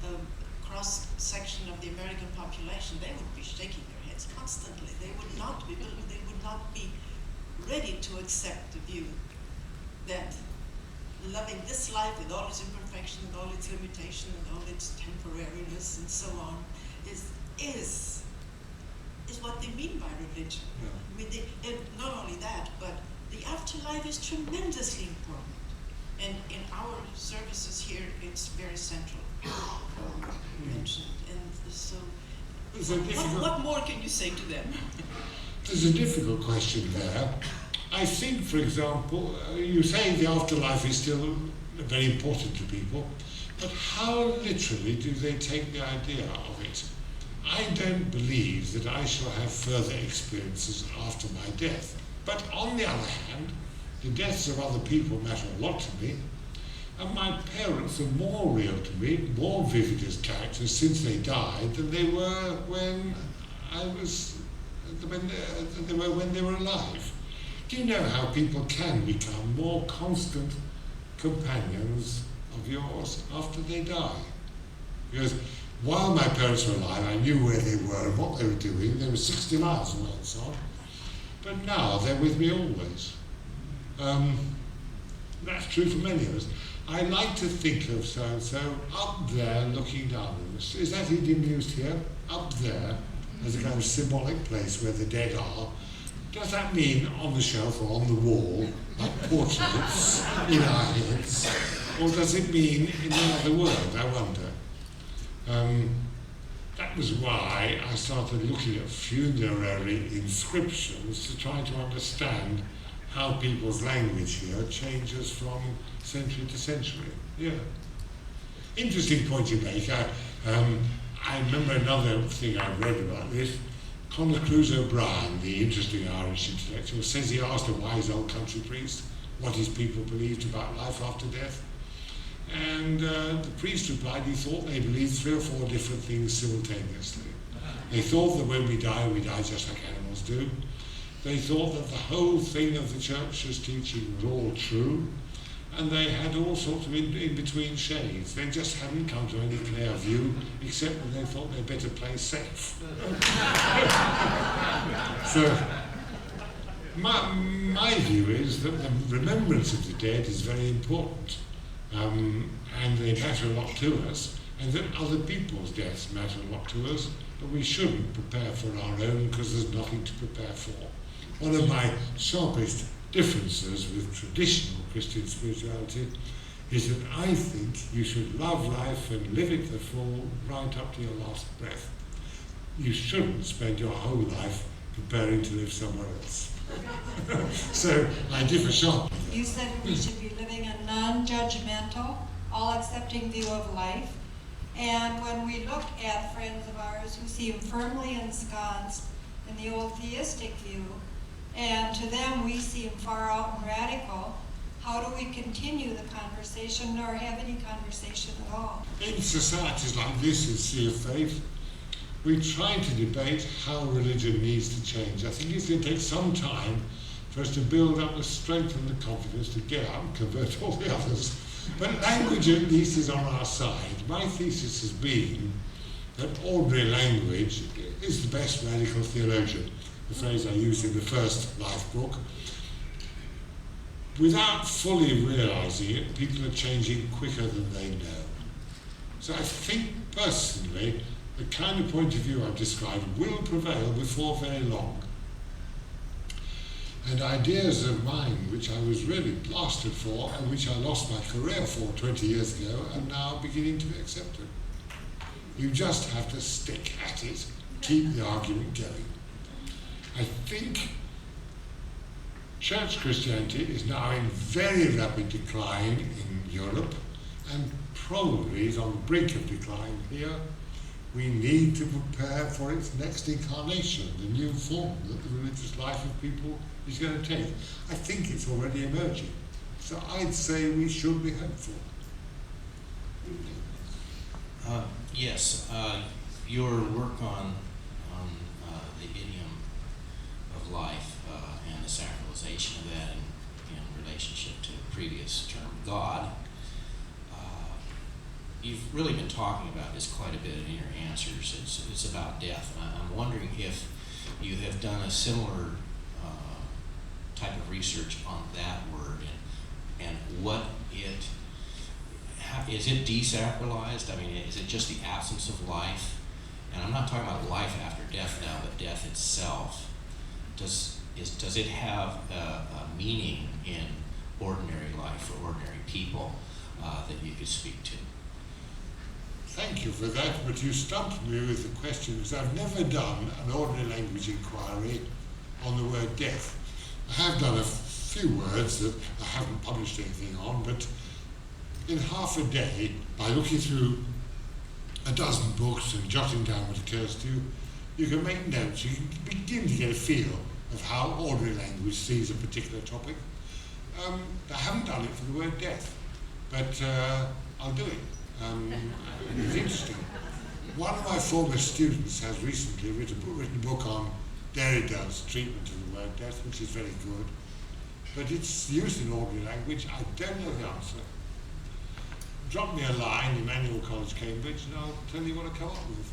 a cross-section of the American population, they would be shaking their heads constantly. They would not be ready to accept the view that loving this life with all its imperfection and all its limitation and all its temporariness and so on is what they mean by religion. Yeah. I mean, and not only that, but the afterlife is tremendously important. And in our services here, it's very central mentioned. And so, what more can you say to them? There's a difficult question there. I think, for example, you say the afterlife is still very important to people, but how literally do they take the idea of it? I don't believe that I shall have further experiences after my death. But on the other hand, the deaths of other people matter a lot to me, and my parents are more real to me, more vivid as characters since they died than they were when they were alive. Do you know how people can become more constant companions of yours after they die? Because while my parents were alive, I knew where they were and what they were doing. They were 60 miles away and so on. But now they're with me always. That's true for many of us. I like to think of so-and-so up there looking down on us. Is that idiom used here? Up there, as a kind of symbolic place where the dead are. Does that mean on the shelf or on the wall, like portraits in our heads? Or does it mean in another world, I wonder? That was why I started looking at funerary inscriptions to try to understand how people's language here changes from century to century. Yeah. Interesting point you make. I remember another thing I read about this. Conor Cruise O'Brien, the interesting Irish intellectual, says he asked a wise old country priest what his people believed about life after death. And the priest replied he thought they believed 3 or 4 different things simultaneously. They thought that when we die just like animals do. They thought that the whole thing of the church's teaching was all true, and they had all sorts of in-between shades. They just hadn't come to any clear view, except that they thought they'd better play safe. So, my view is that the remembrance of the dead is very important, and they matter a lot to us, and that other people's deaths matter a lot to us, but we shouldn't prepare for our own because there's nothing to prepare for. One of my sharpest differences with traditional Christian spirituality is that I think you should love life and live it to the full right up to your last breath. You shouldn't spend your whole life preparing to live somewhere else. So I differ sharply. You said we should be living a non-judgmental, all-accepting view of life. And when we look at friends of ours who seem firmly ensconced in the old theistic view, and to them we seem far out and radical, how do we continue the conversation nor have any conversation at all. In societies like this in Sea of Faith, we try to debate how religion needs to change. I think it's going to take some time for us to build up the strength and the confidence to get out and convert all the others. But language at least is on our side. My thesis has been that ordinary language is the best radical theologian, the phrase I used in the first Life book. Without fully realising it, people are changing quicker than they know. So I think personally, the kind of point of view I've described will prevail before very long. And ideas of mine, which I was really blasted for and which I lost my career for 20 years ago, are now beginning to be accepted. You just have to stick at it, keep the argument going. I think Church Christianity is now in very rapid decline in Europe and probably is on the brink of decline here. We need to prepare for its next incarnation, the new form that the religious life of people is going to take. I think it's already emerging. So I'd say we should be hopeful. Yes, your work on the idiom of life and the sacralization of that in relationship to the previous term, God, you've really been talking about this quite a bit in your answers. It's about death. And I'm wondering if you have done a similar type of research on that word and what is it desacralized? I mean, is it just the absence of life? And I'm not talking about life after death now, but death itself. Does it have a meaning in ordinary life for ordinary people that you could speak to? Thank you for that, but you stumped me with the question because I've never done an ordinary language inquiry on the word death. I have done a few words that I haven't published anything on, but in half a day, by looking through a dozen books and jotting down what occurs to you, you can make notes. You can begin to get a feel of how ordinary language sees a particular topic. I haven't done it for the word death, but I'll do it. It's interesting. One of my former students has recently written a book on Derrida's treatment of the word death, which is very good, but it's used in ordinary language. I don't know the answer. Drop me a line, Emmanuel College, Cambridge, and I'll tell you what I come up with.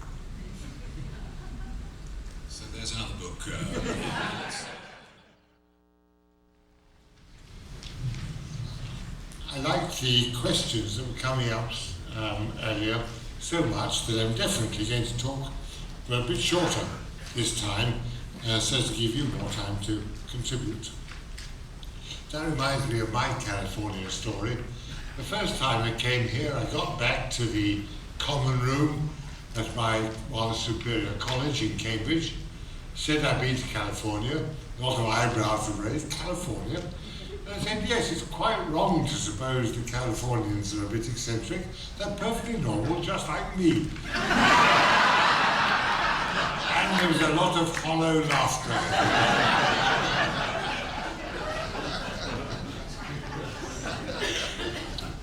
So there's another book. I like the questions that were coming up earlier so much that I'm definitely going to talk for a bit shorter this time, so as to give you more time to contribute. That reminds me of my California story. The first time I came here, I got back to the common room at my rather superior college in Cambridge, said I'd been to California, a lot of eyebrows were raised, California. And I said, yes, it's quite wrong to suppose the Californians are a bit eccentric. They're perfectly normal, just like me. And there was a lot of hollow laughter.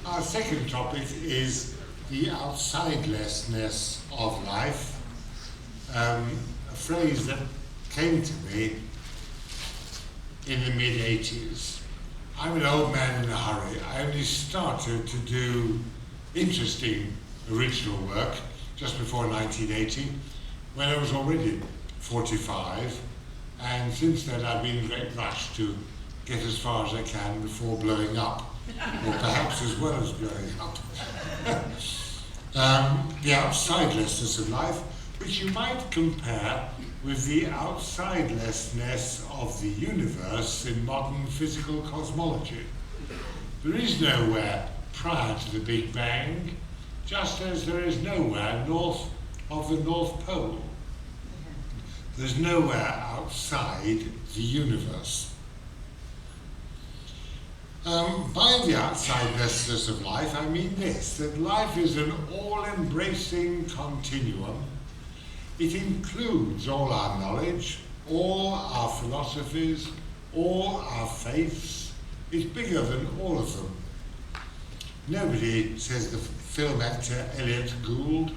Our second topic is the outsidelessness of life, a phrase that came to me in the mid-80s. I'm an old man in a hurry. I only started to do interesting original work just before 1980, when I was already 45, and since then I've been in a great rush to get as far as I can before blowing up, or perhaps as well as blowing up. The outsidelessness of life, which you might compare with the outsidelessness of the universe in modern physical cosmology. There is nowhere prior to the Big Bang, just as there is nowhere north of the North Pole. There's nowhere outside the universe. By the outsidelessness of life, I mean this, that life is an all-embracing continuum. It includes all our knowledge, all our philosophies, all our faiths. It's bigger than all of them. Nobody, says the film actor Elliot Gould,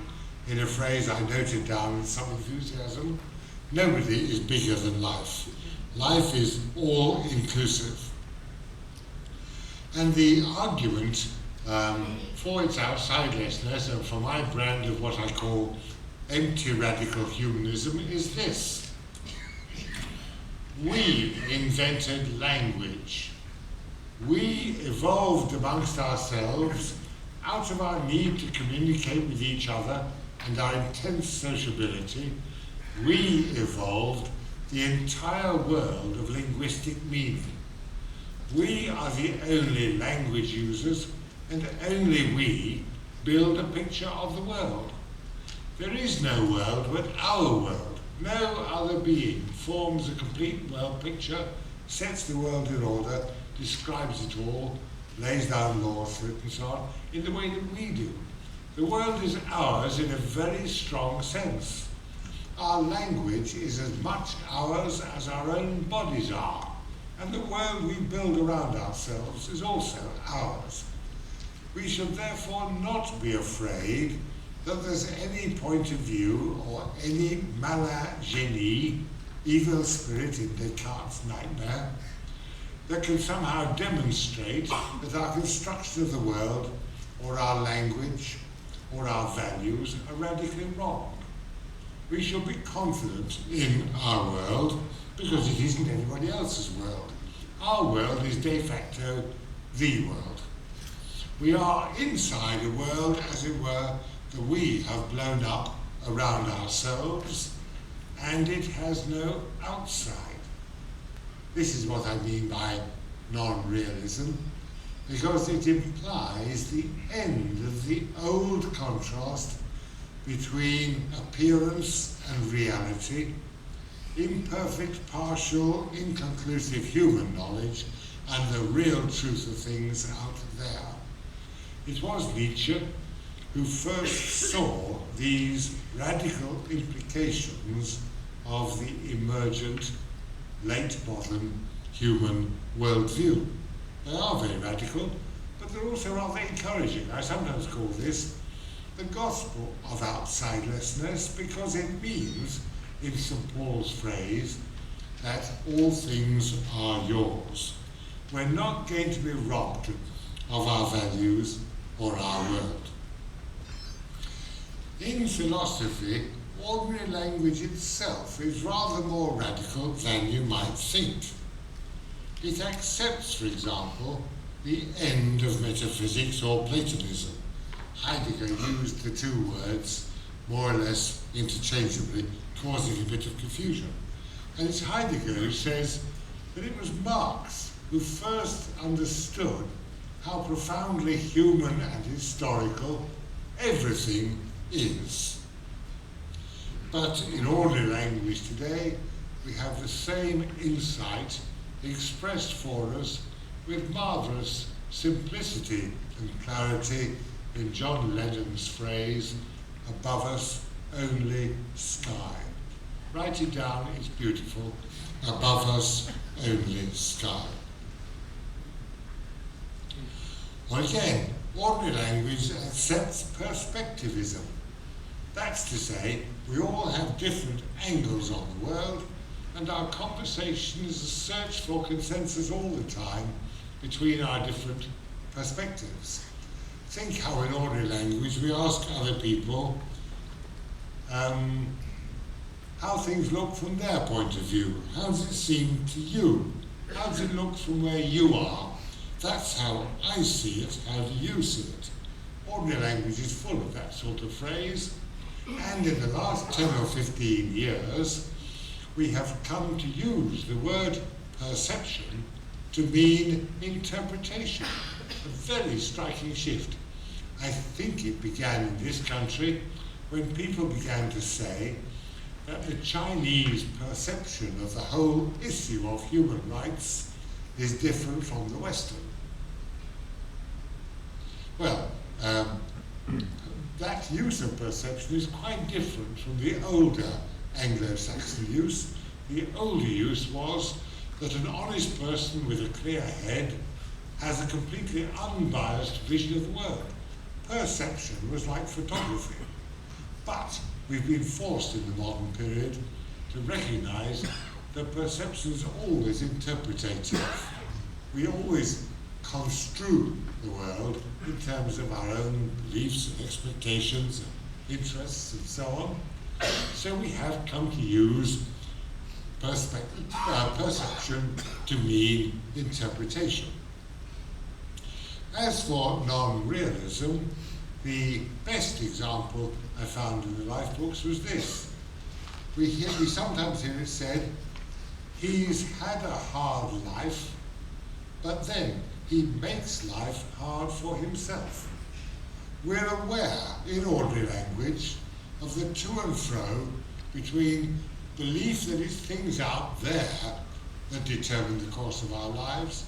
in a phrase I noted down with some enthusiasm, nobody is bigger than life. Life is all-inclusive. And the argument for its outsidelessness and for my brand of what I call empty radical humanism is this. We invented language. We evolved amongst ourselves out of our need to communicate with each other and our intense sociability. We evolved the entire world of linguistic meaning. We are the only language users, and only we build a picture of the world. There is no world but our world. No other being forms a complete world picture, sets the world in order, describes it all, lays down laws for it and so on, in the way that we do. The world is ours in a very strong sense. Our language is as much ours as our own bodies are, and the world we build around ourselves is also ours. We should therefore not be afraid that there's any point of view or any malin génie, evil spirit in Descartes' nightmare, that can somehow demonstrate that our construction of the world or our language or our values are radically wrong. We should be confident in our world because it isn't anybody else's world. Our world is de facto the world. We are inside a world, as it were, that we have blown up around ourselves, and it has no outside. This is what I mean by non-realism, because it implies the end of the old contrast between appearance and reality, imperfect, partial, inconclusive human knowledge, and the real truth of things out there. It was Nietzsche who first saw these radical implications of the emergent, late modern human worldview. They are very radical, but they're also rather encouraging. I sometimes call this the gospel of outsidelessness, because it means, in St. Paul's phrase, that all things are yours. We're not going to be robbed of our values or our world. In philosophy, ordinary language itself is rather more radical than you might think. It accepts, for example, the end of metaphysics or Platonism. Heidegger used the two words more or less interchangeably, causing a bit of confusion. And it's Heidegger who says that it was Marx who first understood how profoundly human and historical everything is. But in ordinary language today, we have the same insight expressed for us with marvelous simplicity and clarity in John Lennon's phrase, above us only sky. Write it down, it's beautiful. Above us only sky. Well, again, ordinary language accepts perspectivism. That's to say, we all have different angles on the world, and our conversation is a search for consensus all the time between our different perspectives. Think how in ordinary language we ask other people how things look from their point of view. How does it seem to you? How does it look from where you are? That's how I see it. How do you see it? Ordinary language is full of that sort of phrase. And in the last 10 or 15 years, we have come to use the word perception to mean interpretation. A very striking shift. I think it began in this country when people began to say that the Chinese perception of the whole issue of human rights is different from the Western. Well, that use of perception is quite different from the older Anglo-Saxon use. The older use was that an honest person with a clear head has a completely unbiased vision of the world. Perception was like photography. But we've been forced in the modern period to recognise that perception is always interpretative. We always construe the world in terms of our own beliefs and expectations and interests and so on. So we have come to use perception to mean interpretation. As for non-realism, the best example I found in the life books was this. We sometimes hear it said, he's had a hard life, but then he makes life hard for himself. We're aware, in ordinary language, of the to and fro between belief that it's things out there that determine the course of our lives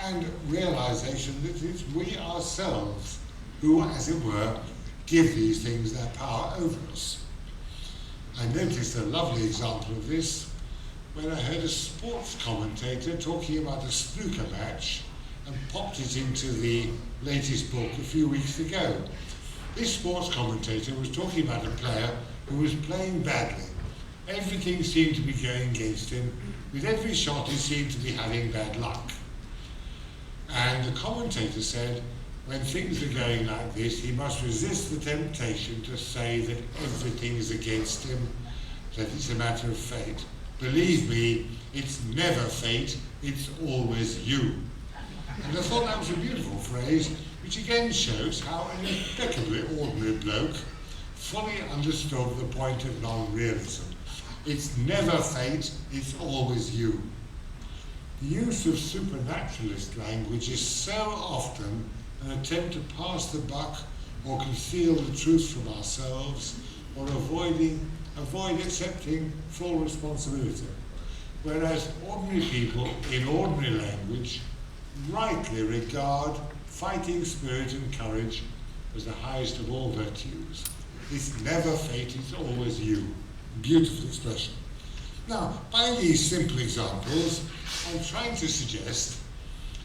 and realization that it's we ourselves who, as it were, give these things their power over us. I noticed a lovely example of this when I heard a sports commentator talking about a snooker match and popped it into the latest book a few weeks ago. This sports commentator was talking about a player who was playing badly. Everything seemed to be going against him. With every shot, he seemed to be having bad luck. And the commentator said, when things are going like this, he must resist the temptation to say that everything is against him, that it's a matter of fate. Believe me, it's never fate, it's always you. And I thought that was a beautiful phrase, which again shows how an impeccably ordinary bloke fully understood the point of non-realism. It's never fate, it's always you. The use of supernaturalist language is so often an attempt to pass the buck or conceal the truth from ourselves or avoid accepting full responsibility. Whereas ordinary people in ordinary language rightly regard fighting spirit and courage as the highest of all virtues. It's never fate, it's always you. Beautiful expression. Now, by these simple examples, I'm trying to suggest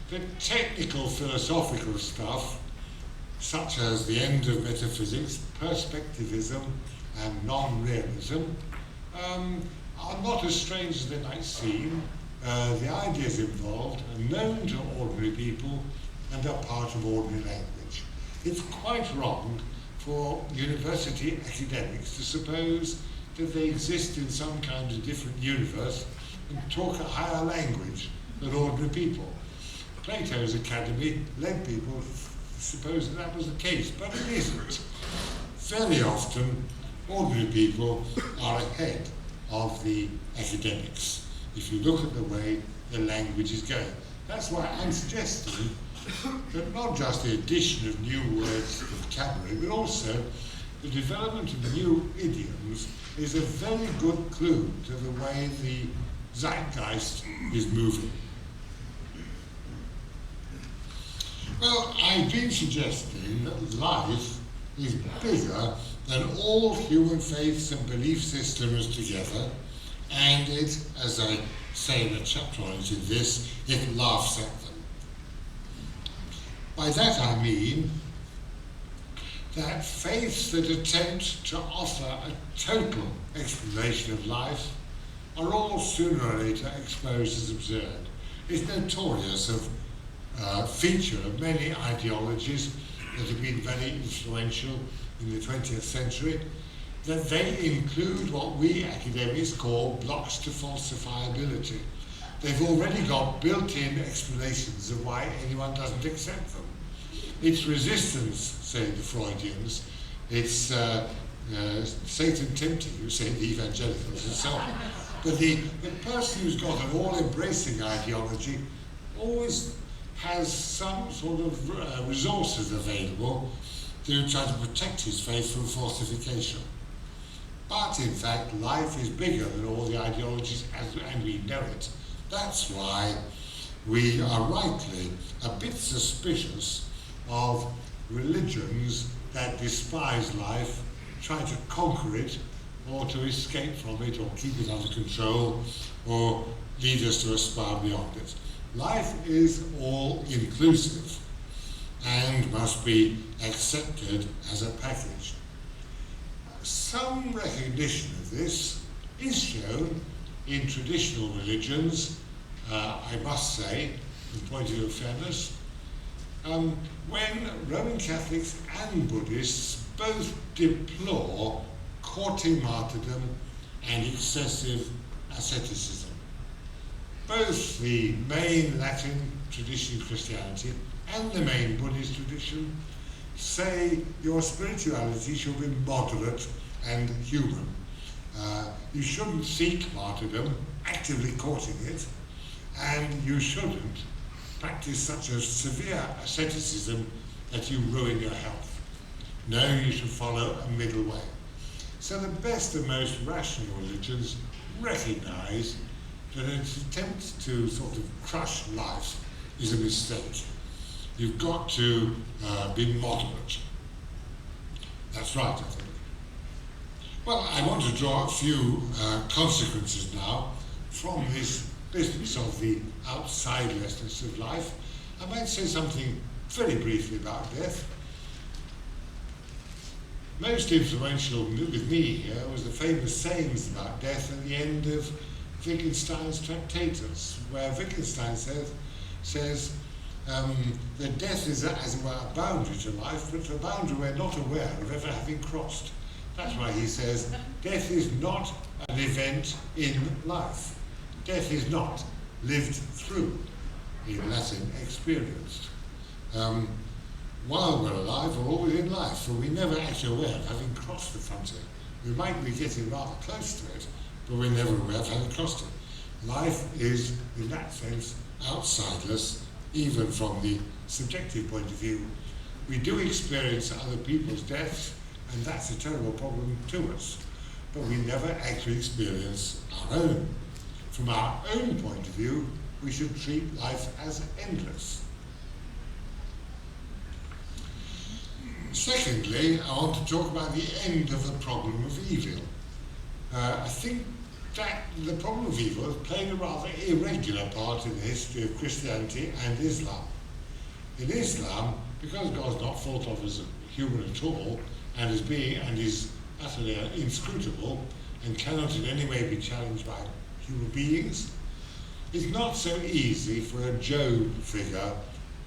that technical philosophical stuff, such as the end of metaphysics, perspectivism, and non-realism, are not as strange as they might seem. The ideas involved are known to ordinary people and are part of ordinary language. It's quite wrong for university academics to suppose that they exist in some kind of different universe and talk a higher language than ordinary people. Plato's academy led people to suppose that that was the case, but it isn't. Very often, ordinary people are ahead of the academics, if you look at the way the language is going. That's why I'm suggesting that not just the addition of new words to the vocabulary, but also the development of new idioms is a very good clue to the way the zeitgeist is moving. Well, I've been suggesting that life is bigger than all human faiths and belief systems together, and it, as I say in a chapter on it in this, it laughs at them. By that I mean that faiths that attempt to offer a total explanation of life are all sooner or later exposed as absurd. It's notorious feature of many ideologies that have been very influential in the 20th century, that they include what we academics call blocks to falsifiability. They've already got built-in explanations of why anyone doesn't accept them. It's resistance, say the Freudians, it's Satan tempting you, say the evangelicals and so on. But the person who's got an all-embracing ideology always has some sort of resources available to try to protect his faith from falsification. But in fact, life is bigger than all the ideologies and we know it. That's why we are rightly a bit suspicious of religions that despise life, try to conquer it, or to escape from it, or keep it under control, or lead us to aspire beyond it. Life is all-inclusive and must be accepted as a package. Some recognition of this is shown in traditional religions, I must say, from the point of view of fairness, when Roman Catholics and Buddhists both deplore courting martyrdom and excessive asceticism. Both the main Latin tradition of Christianity and the main Buddhist tradition say your spirituality should be moderate and human. You shouldn't seek martyrdom, actively courting it, and you shouldn't practice such a severe asceticism that you ruin your health. No, you should follow a middle way. So the best and most rational religions recognize that an attempt to sort of crush life is a mistake. You've got to be moderate. That's right, I think. Well, I want to draw a few consequences now from this business of the outsidelessness of life. I might say something very briefly about death. Most influential with me here was the famous sayings about death at the end of Wittgenstein's Tractatus, where Wittgenstein says that death is, as it were, a boundary to life, but a boundary we're not aware of ever having crossed. That's why he says death is not an event in life. Death is not lived through, in Latin, experienced. While we're alive, we're always in life, for we're never actually aware of having crossed the frontier. We might be getting rather close to it, but we're never aware of having crossed it. Life is, in that sense, outsideless, even from the subjective point of view. We do experience other people's deaths, and that's a terrible problem to us, but we never actually experience our own. From our own point of view, we should treat life as endless. Secondly, I want to talk about the end of the problem of evil. I think that the problem of evil has played a rather irregular part in the history of Christianity and Islam. In Islam, because God's not thought of as human at all, and is utterly inscrutable and cannot in any way be challenged by human beings, it's not so easy for a Job figure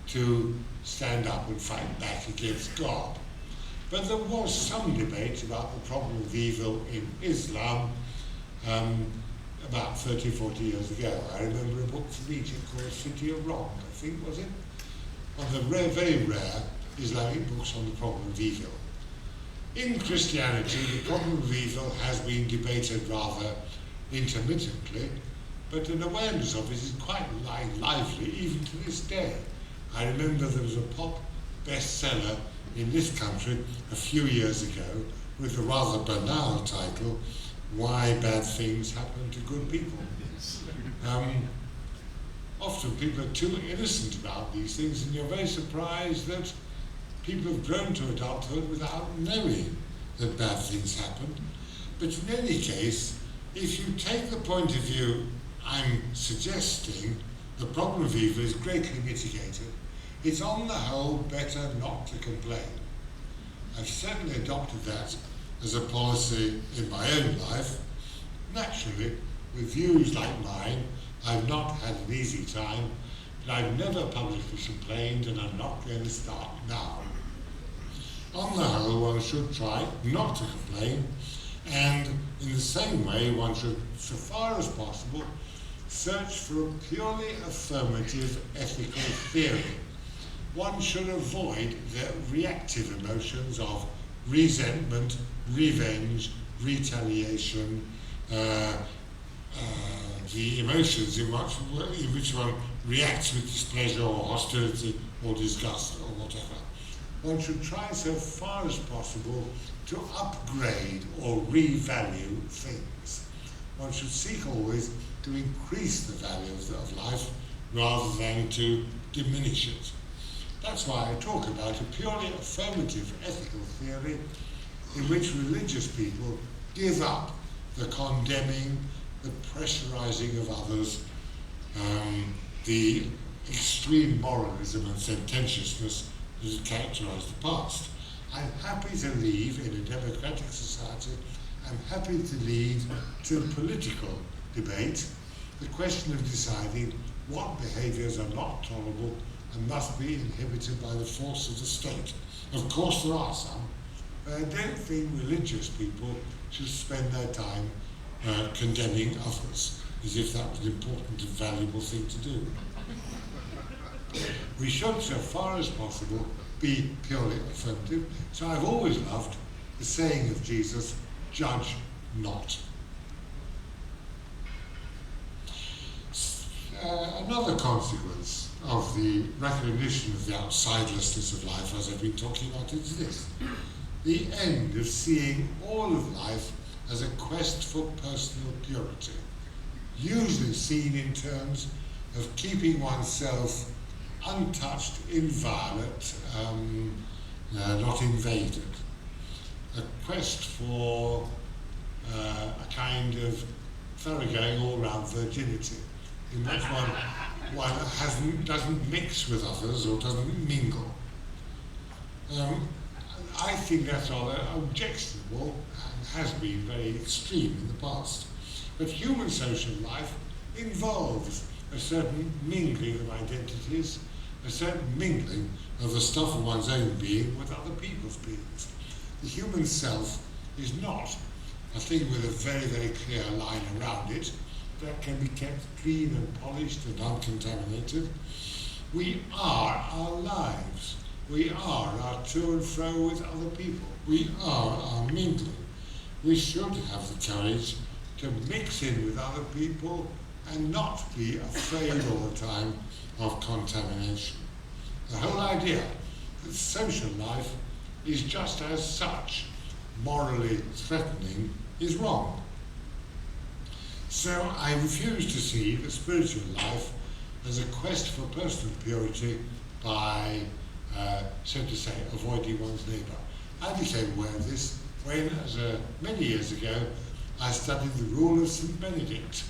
to stand up and fight back against God. But there was some debate about the problem of evil in Islam about 30, 40 years ago. I remember a book from Egypt called City of Wrong, I think, was it? One of the very rare Islamic books on the problem of evil. In Christianity, the problem of evil has been debated rather intermittently, but an awareness of it is quite lively even to this day. I remember there was a pop bestseller in this country a few years ago with the rather banal title, Why Bad Things Happen to Good People. Often people are too innocent about these things, and you're very surprised that people have grown to adulthood without knowing that bad things happen. But in any case, if you take the point of view I'm suggesting, the problem of evil is greatly mitigated. It's on the whole better not to complain. I've certainly adopted that as a policy in my own life. Naturally, with views like mine, I've not had an easy time, but I've never publicly complained, and I'm not going to start now. On the whole, one should try not to complain, and in the same way, one should, so far as possible, search for a purely affirmative ethical theory. One should avoid the reactive emotions of resentment, revenge, retaliation, the emotions in which one reacts with displeasure or hostility or disgust or whatever. One should try so far as possible to upgrade or revalue things. One should seek always to increase the value of life rather than to diminish it. That's why I talk about a purely affirmative ethical theory in which religious people give up the condemning, the pressurizing of others, the extreme moralism and sententiousness that has characterized the past. I'm happy to live in a democratic society. I'm happy to lead to political debate the question of deciding what behaviours are not tolerable and must be inhibited by the force of the state. Of course there are some, but I don't think religious people should spend their time condemning others, as if that was an important and valuable thing to do. We should, so far as possible, be purely affirmative. So I've always loved the saying of Jesus, judge not. Another consequence of the recognition of the outsidelessness of life, as I've been talking about, is this: the end of seeing all of life as a quest for personal purity, usually seen in terms of keeping oneself untouched, inviolate, not invaded. A quest for a kind of thoroughgoing all-round virginity, in which one doesn't mix with others or doesn't mingle. I think that's rather objectionable and has been very extreme in the past. But human social life involves a certain mingling of identities, a certain mingling of the stuff of one's own being with other people's beings. The human self is not a thing with a very, very clear line around it that can be kept clean and polished and uncontaminated. We are our lives. We are our to and fro with other people. We are our mingling. We should have the courage to mix in with other people and not be afraid all the time of contamination. The whole idea that social life is just as such morally threatening is wrong. So I refuse to see the spiritual life as a quest for personal purity by, so to say, avoiding one's neighbour. I became aware of this when, many years ago, I studied the Rule of St. Benedict,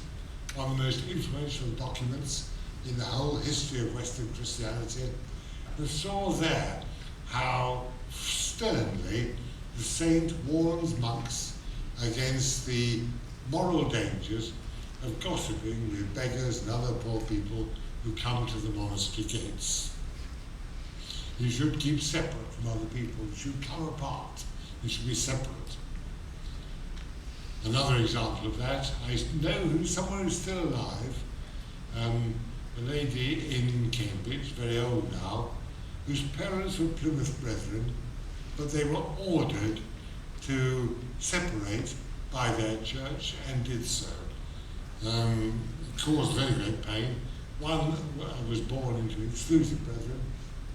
one of the most influential documents in the whole history of Western Christianity, and saw there how sternly the saint warns monks against the moral dangers of gossiping with beggars and other poor people who come to the monastery gates. You should keep separate from other people. You should come apart. You should be separate. Another example of that, I know someone who's still alive, a lady in Cambridge, very old now, whose parents were Plymouth Brethren, but they were ordered to separate by their church and did so. It caused very great pain. One was born into exclusive brethren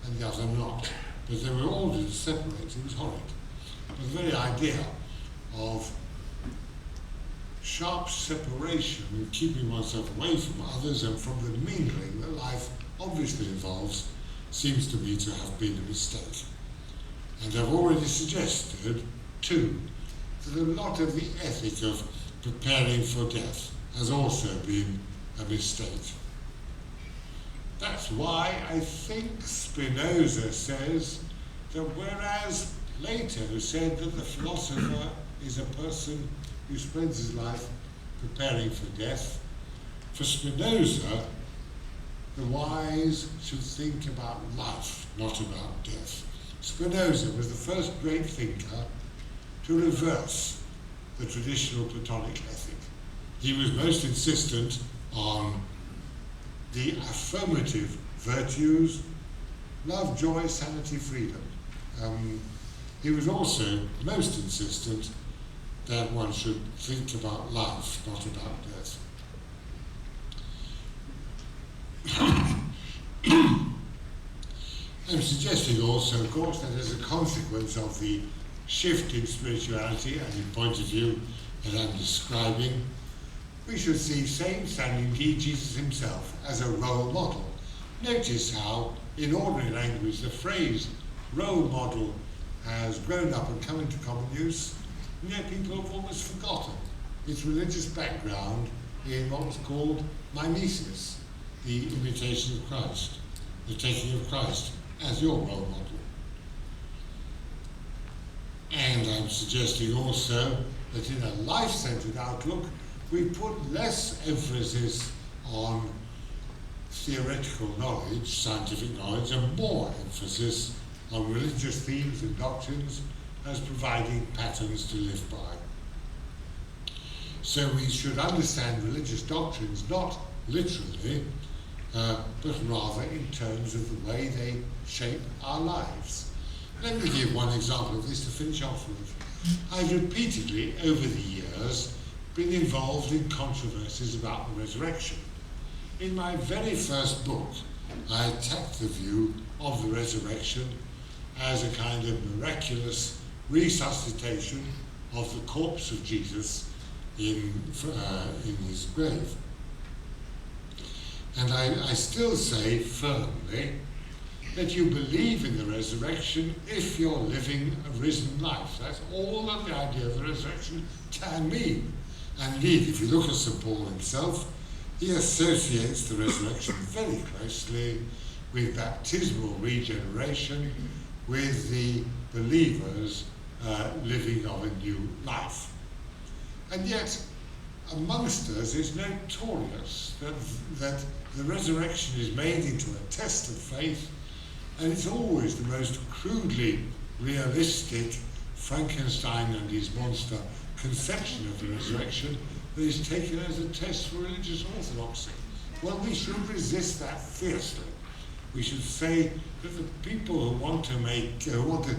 and the other not. But they were ordered to separate. It was horrid. But the very idea of sharp separation and keeping oneself away from others and from the mingling that life obviously involves seems to me to have been a mistake. And I've already suggested, too, that a lot of the ethic of preparing for death has also been a mistake. That's why I think Spinoza says that whereas Plato said that the philosopher is a person who spends his life preparing for death, for Spinoza, the wise should think about life, not about death. Spinoza was the first great thinker to reverse the traditional Platonic ethic. He was most insistent on the affirmative virtues: love, joy, sanity, freedom. He was also most insistent that one should think about life, not about death. I'm suggesting also, of course, that as a consequence of the shift in spirituality and in point of view that I'm describing, we should see saints and indeed Jesus himself as a role model. Notice how, in ordinary language, the phrase role model has grown up and come into common use, and yet people have almost forgotten its religious background in what was called mimesis. the imitation of Christ, the taking of Christ as your role model. And I'm suggesting also that in a life-centered outlook, we put less emphasis on theoretical knowledge, scientific knowledge, and more emphasis on religious themes and doctrines as providing patterns to live by. So we should understand religious doctrines not literally, but rather in terms of the way they shape our lives. Let me give one example of this to finish off with. I've repeatedly, over the years, been involved in controversies about the resurrection. In my very first book, I attacked the view of the resurrection as a kind of miraculous resuscitation of the corpse of Jesus in his grave. And I still say firmly that you believe in the resurrection if you're living a risen life. That's all that the idea of the resurrection can mean. And indeed, if you look at St. Paul himself, he associates the resurrection very closely with baptismal regeneration, with the believers living of a new life. And yet, amongst us, it's notorious that the resurrection is made into a test of faith, and it's always the most crudely realistic Frankenstein and his monster conception of the resurrection that is taken as a test for religious orthodoxy. Well, we should resist that fiercely. We should say that the people who want to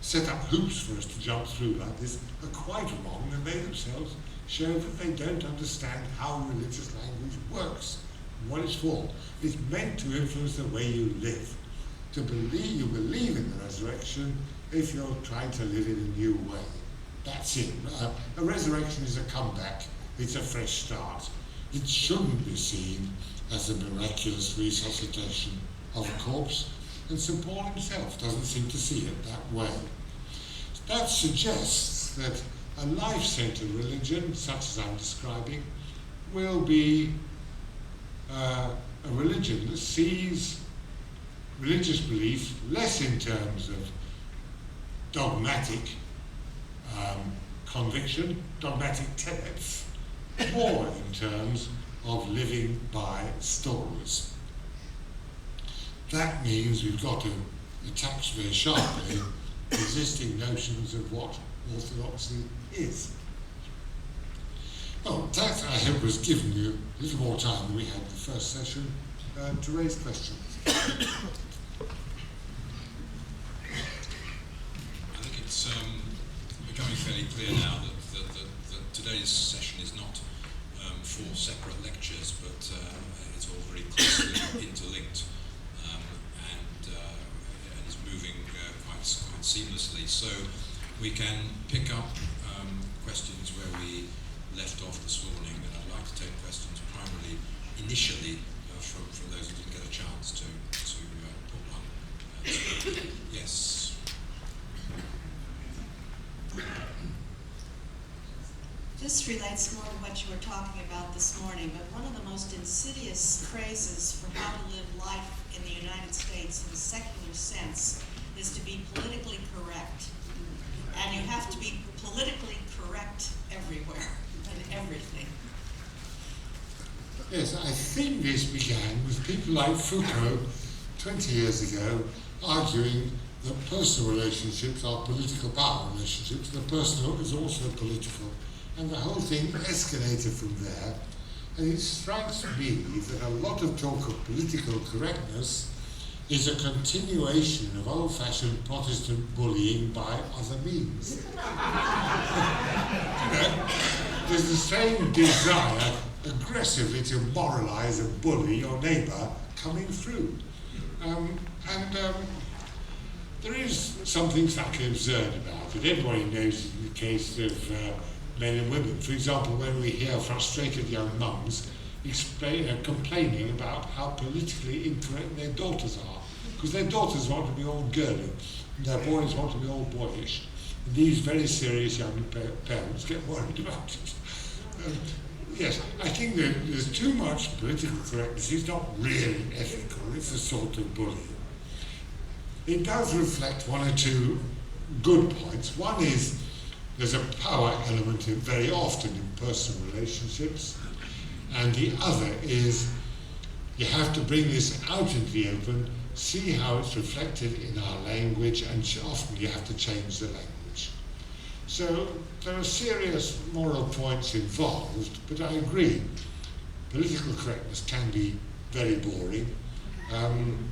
set up hoops for us to jump through like this are quite wrong, and they themselves show that they don't understand how religious language works, and what it's for. It's meant to influence the way you live. You believe in the resurrection if you're trying to live in a new way. That's it. A resurrection is a comeback. It's a fresh start. It shouldn't be seen as a miraculous resuscitation of a corpse, and St. Paul himself doesn't seem to see it that way. That suggests that a life-centered religion, such as I'm describing, will be a religion that sees religious belief less in terms of dogmatic conviction, dogmatic tenets, more in terms of living by stories. That means we've got to attack very sharply existing notions of what orthodoxy is. Well, that I hope has given you a little more time than we had in the first session to raise questions. I think it's becoming fairly clear now that today's session is not four separate lectures, but it's all very closely interlinked and is moving quite seamlessly. So we can pick up questions where we left off this morning, and I'd like to take questions primarily initially from those who didn't get a chance to put one. Yes. This relates more to what you were talking about this morning, but one of the most insidious phrases for how to live life in the United States in a secular sense is to be politically correct. And you have to be politically correct everywhere and everything. Yes, I think this began with people like Foucault 20 years ago arguing that personal relationships are political power relationships. The personal is also political. And the whole thing escalated from there. And it strikes me that a lot of talk of political correctness is a continuation of old-fashioned Protestant bullying by other means. There's the same desire aggressively to moralize and bully your neighbour coming through. There is something slightly absurd about it. Everybody knows in the case of men and women. For example, when we hear frustrated young mums complaining about how politically incorrect their daughters are, because their daughters want to be all girly, and their boys want to be all boyish, and these very serious young parents get worried about it. Yes, I think that there's too much political correctness. It's not really ethical, it's a sort of bullying. It does reflect one or two good points. One is there's a power element very often in personal relationships, and the other is you have to bring this out into the open, see how it's reflected in our language, and often you have to change the language. So there are serious moral points involved, but I agree, political correctness can be very boring, and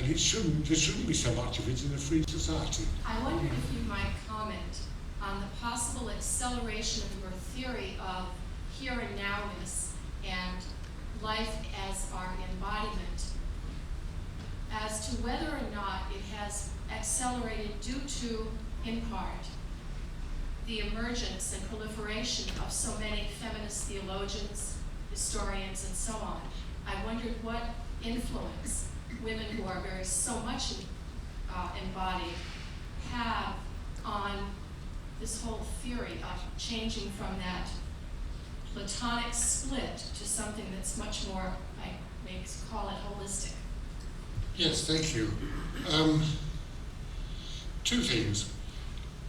there shouldn't be so much of it in a free society. I wondered if you might comment on the possible acceleration of your theory of here and nowness and life as our embodiment, as to whether or not it has accelerated due to, in part, the emergence and proliferation of so many feminist theologians, historians, and so on. I wondered what influence women who are so much embodied have on this whole theory of changing from that platonic split to something that's much more, I may call it, holistic. Yes, thank you. Two things.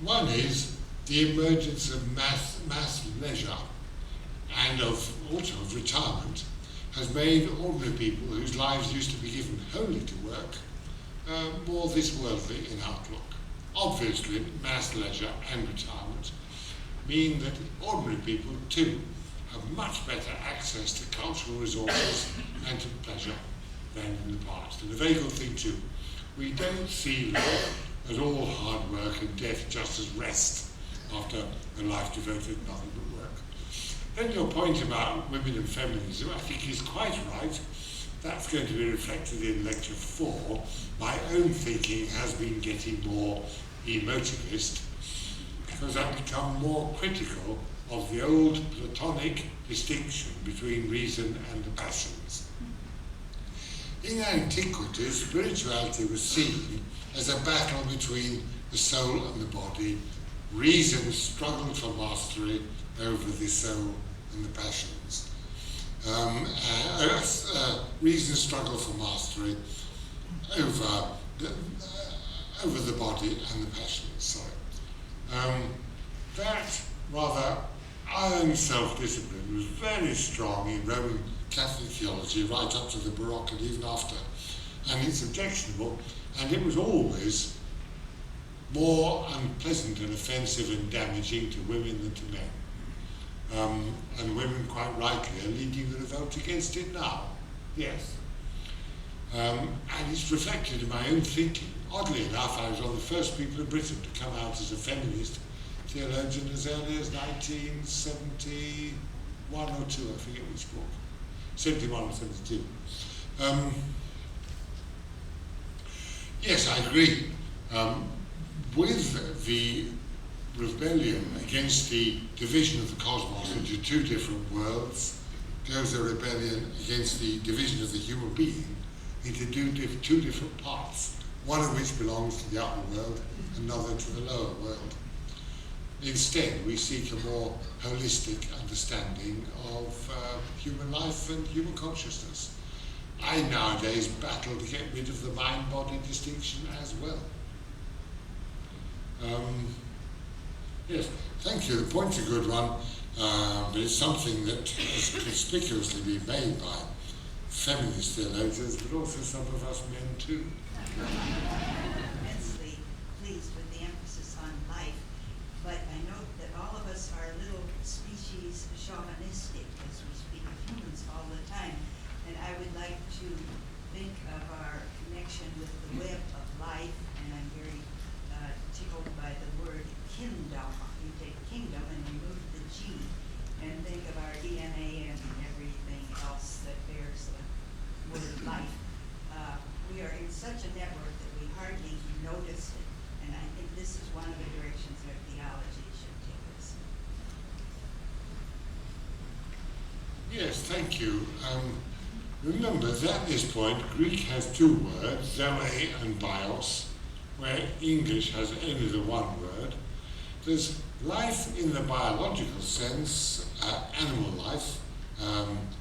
One is the emergence of mass leisure and also of retirement has made ordinary people whose lives used to be given wholly to work more this worldly in outlook. Obviously, mass leisure and retirement mean that ordinary people too have much better access to cultural resources and to pleasure than in the past. And a very good thing too. We don't see life as all hard work and death just as rest after a life devoted to nothing but work. Then your point about women and feminism, I think, is quite right. That's going to be reflected in lecture 4. My own thinking has been getting more emotivist because I've become more critical of the old Platonic distinction between reason and the passions. In antiquity, spirituality was seen as a battle between the soul and the body. Reason struggled for mastery over the soul and the passions. Reason struggled for mastery over the body and the passions. That rather iron self-discipline was very strong in Roman Catholic theology right up to the Baroque and even after. And it's objectionable, and it was always more unpleasant and offensive and damaging to women than to men. And women, quite rightly, are leading the revolt against it now. Yes. And it's reflected in my own thinking. Oddly enough, I was one of the first people in Britain to come out as a feminist theologian as early as 1971 or 2, I forget which book. 71 or 72. Yes, I agree. With the rebellion against the division of the cosmos into two different worlds goes a rebellion against the division of the human being into two different parts, one of which belongs to the upper world, another to the lower world. Instead, we seek a more holistic understanding of human life and human consciousness. I nowadays battle to get rid of the mind-body distinction as well. Yes, thank you. The point's a good one, but it's something that has conspicuously been made by feminist theologians, but also some of us men too. Immensely pleased with the emphasis on life, but I note that all of us are little species shamanistic as we speak of humans all the time, and I would like to think of our connection with the web of life, and I'm very tickled by the word kingdom. You take kingdom and remove the G, and think of our DNA and everything else that bears the word life. We are in such a network that we hardly notice it, and I think this is one of the directions our theology should take us. Yes, thank you. Remember that at this point, Greek has two words, zoe and bios, where English has only the one word. There's life in the biological sense, animal life,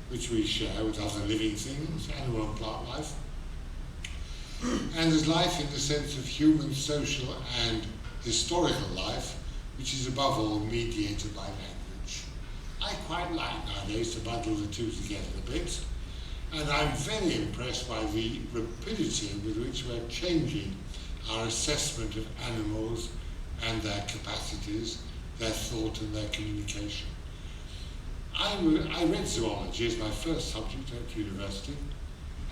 which we share with other living things, animal and plant life. And there's life in the sense of human, social, and historical life, which is above all mediated by language. I quite like nowadays to bundle the two together a bit, and I'm very impressed by the rapidity with which we're changing our assessment of animals and their capacities, their thought and their communication. I read zoology as my first subject at university,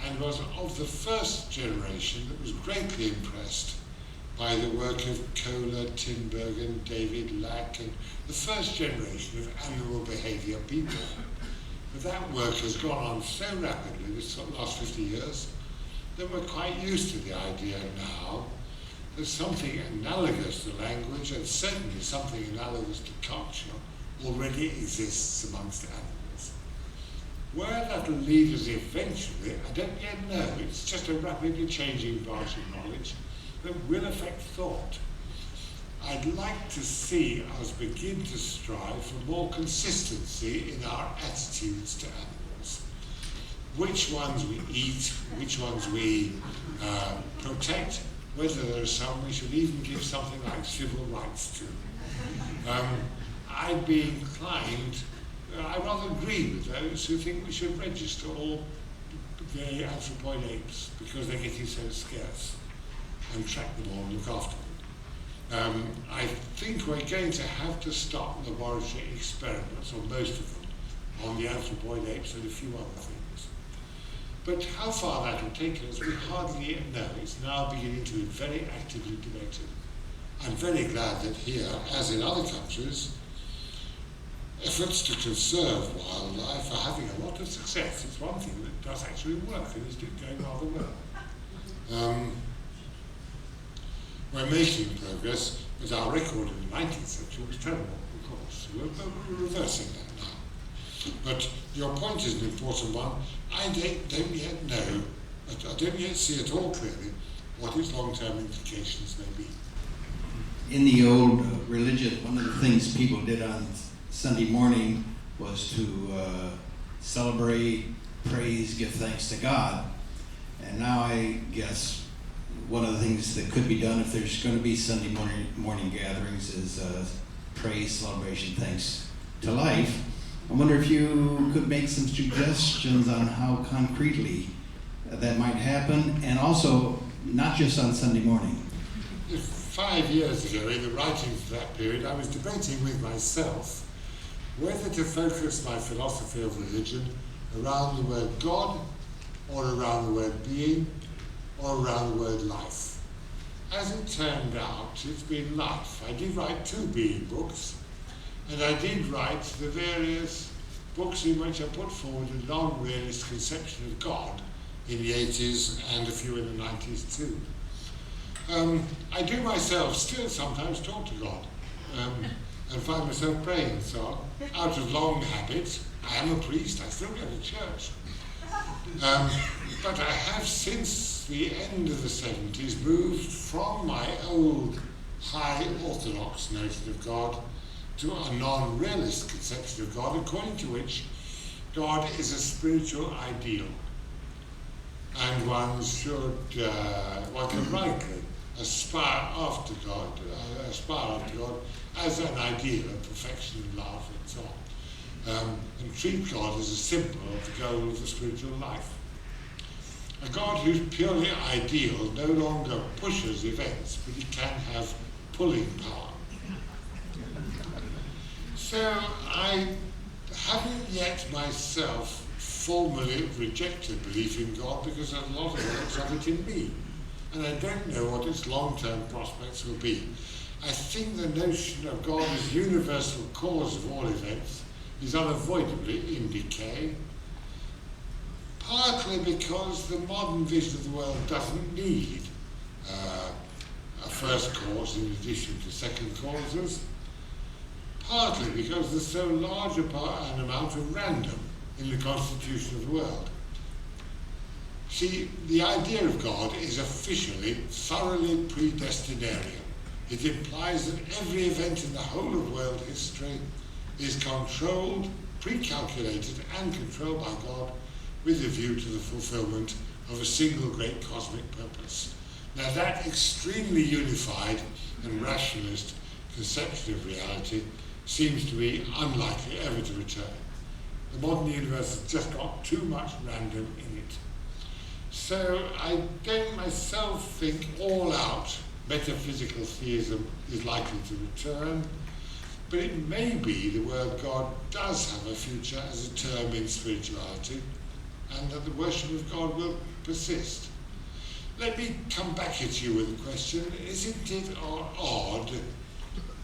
and was of the first generation that was greatly impressed by the work of Kohler, Tinbergen, David Lack, and the first generation of animal behaviour people. But that work has gone on so rapidly this last 50 years that we're quite used to the idea now that something analogous to language, and certainly something analogous to culture, already exists amongst animals. Where that'll lead us eventually, I don't yet know. It's just a rapidly changing branch of knowledge that will affect thought. I'd like to see us begin to strive for more consistency in our attitudes to animals. Which ones we eat, which ones we protect, whether there are some we should even give something like civil rights to. I'd be inclined, I rather agree with those who think we should register all the anthropoid apes because they're getting so scarce, and track them all and look after them. I think we're going to have to stop laboratory experiments, or most of them, on the anthropoid apes and a few other things. But how far that will take us, we hardly yet know. It's now beginning to be very actively debated. I'm very glad that here, as in other countries, efforts to conserve wildlife are having a lot of success. It's one thing that does actually work and is going rather well. We're making progress, but our record in the 19th century was terrible, of course. We're reversing that now. But your point is an important one. I don't yet know, I don't yet see at all clearly what its long-term implications may be. In the old religion, one of the things people did on Sunday morning was to celebrate, praise, give thanks to God. And now I guess one of the things that could be done if there's going to be Sunday morning gatherings is praise, celebration, thanks to life. I wonder if you could make some suggestions on how concretely that might happen, and also not just on Sunday morning. 5 years ago, in the writings of that period, I was debating with myself whether to focus my philosophy of religion around the word God, or around the word being, or around the word life. As it turned out, it's been life. I did write 2 being books, and I did write the various books in which I put forward a non-realist conception of God in the 80s and a few in the 90s too. I do myself still sometimes talk to God and find myself praying, so out of long habit. I am a priest, I still go to church. But I have since the end of the 70s moved from my old high orthodox notion of God to a non-realist conception of God, according to which God is a spiritual ideal. And one can rightly aspire after God as an ideal of perfection and love and so on. And treat God as a symbol of the goal of the spiritual life. A God who's purely ideal no longer pushes events, but he can have pulling power. So I haven't yet myself formally rejected belief in God because there's a lot of elements of it in me. And I don't know what its long-term prospects will be. I think the notion of God as universal cause of all events is unavoidably in decay, partly because the modern vision of the world doesn't need a first cause in addition to second causes, partly because there's so large an amount of random in the constitution of the world. See, the idea of God is officially thoroughly predestinarian. It implies that every event in the whole of world history is controlled, pre-calculated and controlled by God with a view to the fulfillment of a single great cosmic purpose. Now that extremely unified and rationalist conception of reality seems to be unlikely ever to return. The modern universe has just got too much random in it. So I don't myself think all-out metaphysical theism is likely to return, but it may be the word God does have a future as a term in spirituality, and that the worship of God will persist. Let me come back at you with a question. Isn't it odd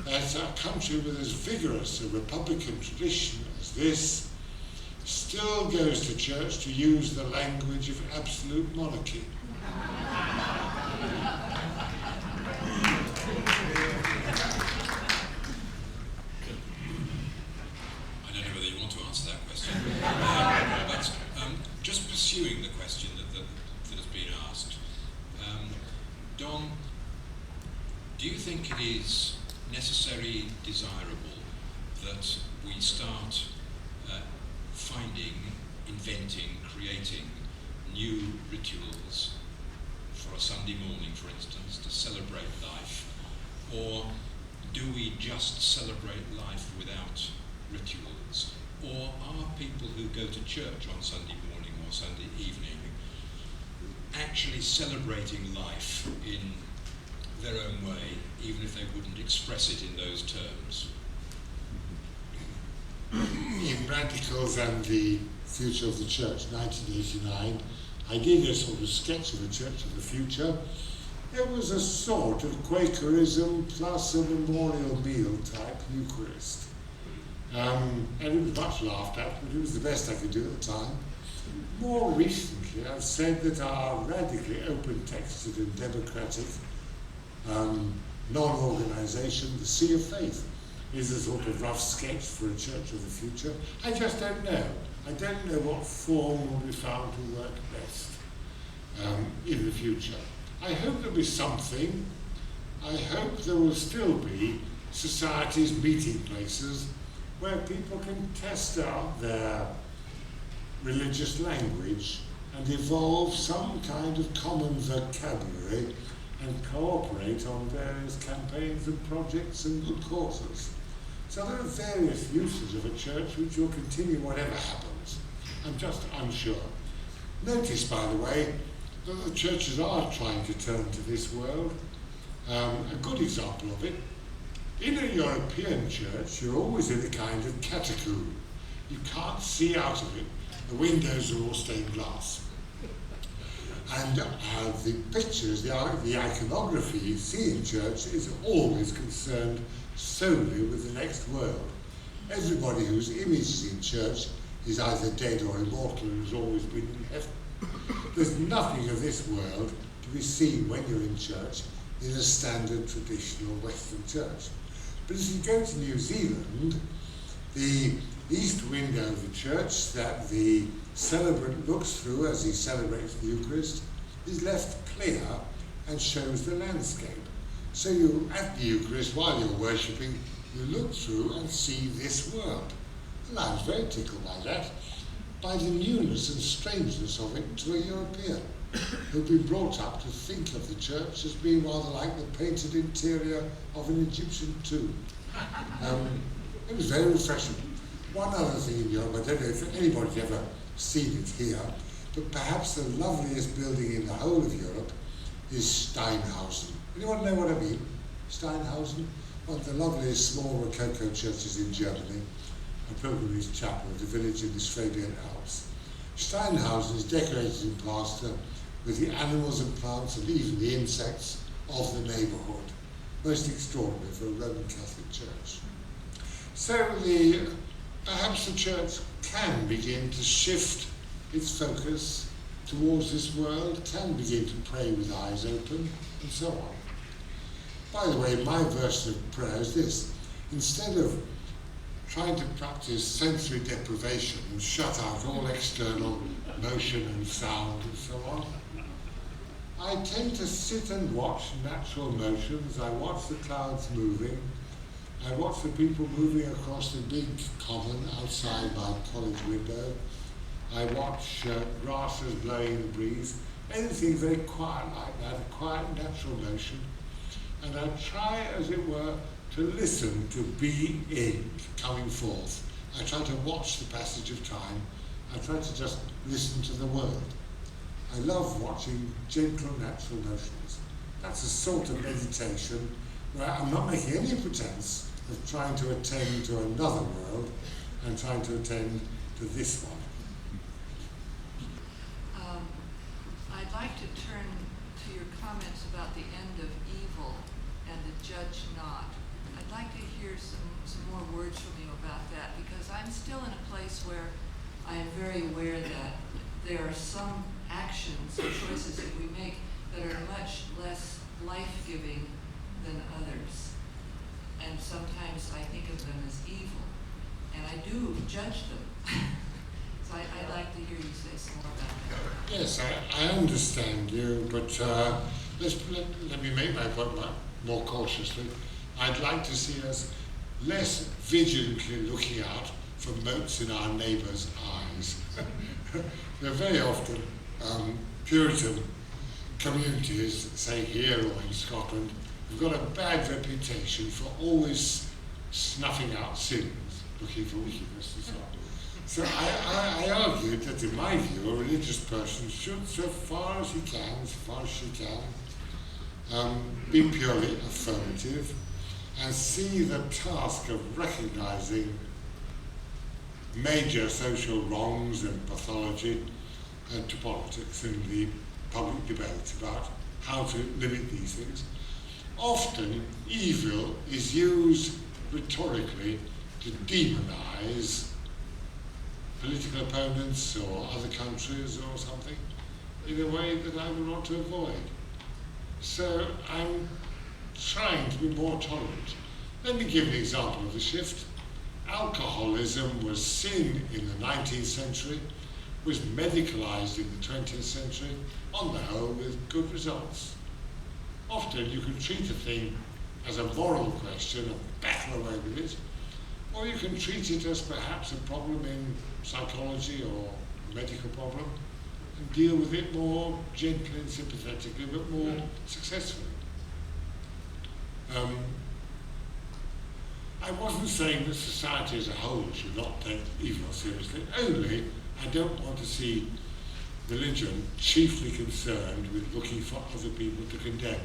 that a country with as vigorous a republican tradition as this still goes to church to use the language of absolute monarchy? I don't know whether you want to answer that question. But just pursuing the question that has been asked, Don, do you think it is necessarily desirable that we start finding, inventing, creating new rituals for a Sunday morning, for instance, to celebrate life? Or do we just celebrate life without rituals? Or are people who go to church on Sunday morning or Sunday evening actually celebrating life in their own way, even if they wouldn't express it in those terms? In Radicals and the Future of the Church, 1989, I did a sort of sketch of the Church of the Future. It was a sort of Quakerism plus a memorial meal type Eucharist. And it was much laughed at, but it was the best I could do at the time. More recently, I've said that our radically open-texted and democratic non-organisation, the Sea of Faith, is a sort of rough sketch for a Church of the Future. I just don't know. I don't know what form will be found to work best in the future. I hope there'll be something. I hope there will still be societies, meeting places, where people can test out their religious language and evolve some kind of common vocabulary and cooperate on various campaigns and projects and good causes. So there are various uses of a church which will continue whatever happens. I'm just unsure. Notice, by the way, that the churches are trying to turn to this world. A good example of it, in a European church, you're always in a kind of catacomb. You can't see out of it. The windows are all stained glass. And the pictures, the iconography you see in church is always concerned solely with the next world. Everybody whose image is in church is either dead or immortal and has always been in heaven. There's nothing of this world to be seen when you're in church in a standard traditional Western church. But as you go to New Zealand, the east window of the church that the celebrant looks through as he celebrates the Eucharist is left clear and shows the landscape. So you, at the Eucharist, while you're worshipping, you look through and see this world. And I was very tickled by that, by the newness and strangeness of it to a European who'd been brought up to think of the church as being rather like the painted interior of an Egyptian tomb. It was very refreshing. One other thing in Europe, I don't know if anybody's ever seen it here, but perhaps the loveliest building in the whole of Europe is Steinhausen. Anyone know what I mean? Steinhausen? One of the loveliest small Rococo churches in Germany, a pilgrimage chapel of the village in the Swabian Alps. Steinhausen is decorated in plaster with the animals and plants and even the insects of the neighbourhood. Most extraordinary for a Roman Catholic church. So perhaps the church can begin to shift its focus towards this world, can begin to pray with eyes open, and so on. By the way, my version of prayer is this. Instead of trying to practice sensory deprivation and shut out all external motion and sound and so on, I tend to sit and watch natural motions. I watch the clouds moving. I watch the people moving across the big common outside my college window. I watch grasses blowing in the breeze. Anything very quiet like that, a quiet natural motion. And I try, as it were, to listen to being coming forth. I try to watch the passage of time. I try to just listen to the world. I love watching gentle natural motions. That's a sort of meditation where I'm not making any pretense of trying to attend to another world. I'm trying to attend to this one. I'd like to turn to your comments about the end of evil and the judge not. I'd like to hear some more words from you about that, because I'm still in a place where I am very aware that there are some actions and choices that we make that are much less life-giving than others. And sometimes I think of them as evil, and I do judge them. So I'd like to hear you say some more about that. Yes, I understand you, but let me make my point more cautiously. I'd like to see us less vigilantly looking out for motes in our neighbours' eyes. They're very often Puritan communities, say here or in Scotland, have got a bad reputation for always snuffing out sins, looking for wickedness and so on. So I argued that in my view, a religious person should, so far as he can, as far as she can, be purely affirmative and see the task of recognising major social wrongs and pathology to politics in the public debate about how to limit these things. Often, evil is used rhetorically to demonise political opponents or other countries or something in a way that I would want to avoid. So I'm trying to be more tolerant. Let me give an example of the shift. Alcoholism was sin in the 19th century, was medicalised in the 20th century, on the whole with good results. Often you can treat a thing as a moral question and battle away with it, or you can treat it as perhaps a problem in psychology or a medical problem and deal with it more gently and sympathetically, but more successfully. I wasn't saying that society as a whole should not take evil seriously, only I don't want to see religion chiefly concerned with looking for other people to condemn.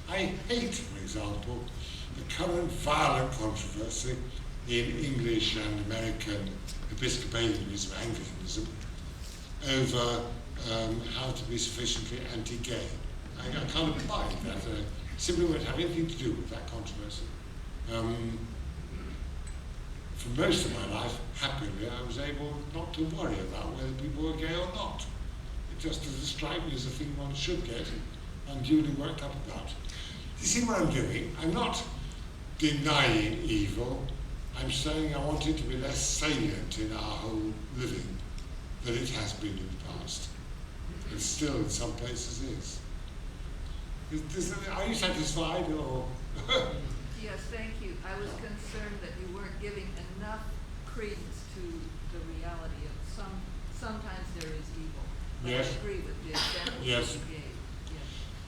I hate, for example, the current violent controversy in English and American Episcopalianism, Anglicanism, over how to be sufficiently anti-gay. I can't abide that. Simply won't have anything to do with that controversy. For most of my life, happily, I was able not to worry about whether people were gay or not. It just doesn't strike me as a thing one should get unduly worked up about. You see what I'm doing? I'm not denying evil. I'm saying I want it to be less salient in our whole living than it has been in the past. And still in some places is. Are you satisfied or? Yes, thank you. I was concerned that you weren't giving enough credence to the reality of sometimes there is evil. But yes. I agree with the examples yes. that you gave.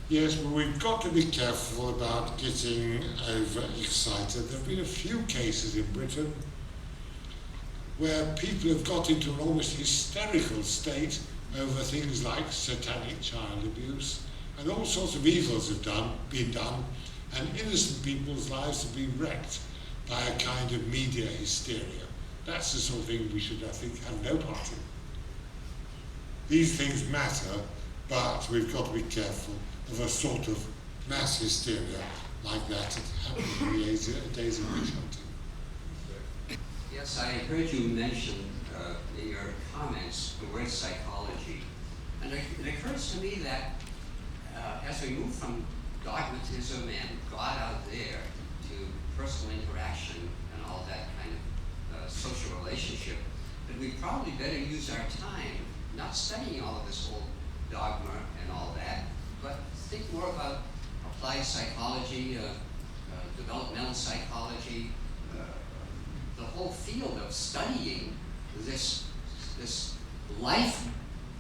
Yes, but we've got to be careful about getting overexcited. There have been a few cases in Britain where people have got into an almost hysterical state over things like satanic child abuse, and all sorts of evils have been done, and innocent people's lives have been wrecked by a kind of media hysteria. That's the sort of thing we should, I think, have no part in. These things matter, but we've got to be careful of a sort of mass hysteria like that happened in the days of witch hunting. Yes, I heard you mention in your comments the word psychology. And it occurs to me that as we move from dogmatism and God out there to personal interaction and all that kind of social relationship, that we probably better use our time not studying all of this old dogma and all that, but think more about applied psychology, developmental psychology, the whole field of studying this life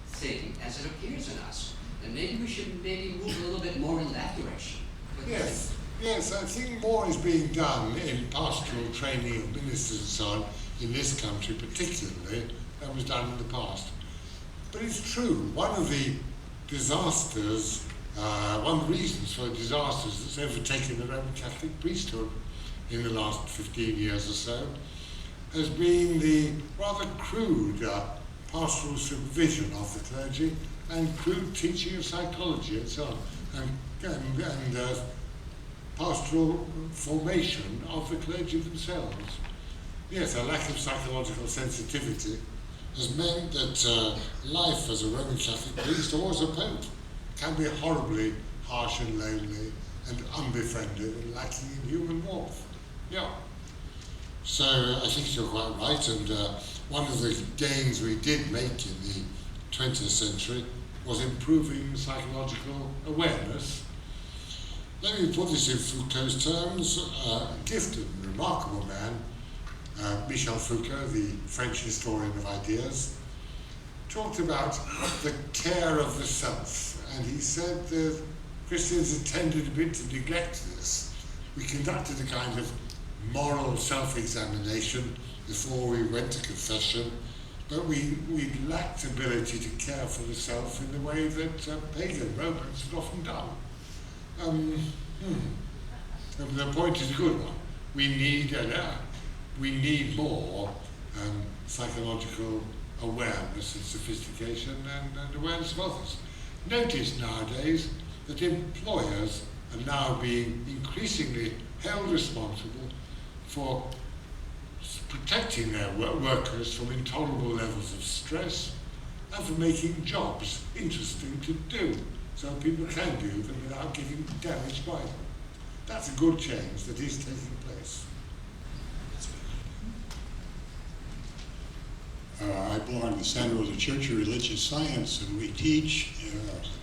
thing as it appears in us. And maybe we should move a little bit more in that direction. Yes, I think more is being done in pastoral training of ministers and so on in this country particularly than was done in the past. But it's true, one of the disasters, one of the reasons for the disasters that's overtaken the Roman Catholic priesthood in the last 15 years or so has been the rather crude pastoral supervision of the clergy and crude teaching of psychology and so on, and pastoral formation of the clergy themselves. Yes, a lack of psychological sensitivity has meant that life as a Roman Catholic priest or as a pope can be horribly harsh and lonely and unbefriended and lacking in human warmth. Yeah. So I think you're quite right, and one of the gains we did make in the 20th century was improving psychological awareness. Let me put this in Foucault's terms. A gifted and remarkable man, Michel Foucault, the French historian of ideas, talked about the care of the self, and he said that Christians had tended a bit to neglect this. We conducted a kind of moral self-examination before we went to confession, but we lacked ability to care for the self in the way that pagan Romans had often done. The point is a good one. We need more psychological awareness and sophistication and awareness of others. Notice nowadays that employers are now being increasingly held responsible for protecting their workers from intolerable levels of stress and for making jobs interesting to do, so people can do them without getting damaged by them. That's a good change that is taking place. I belong to the Santa Rosa Church of Religious Science, and we teach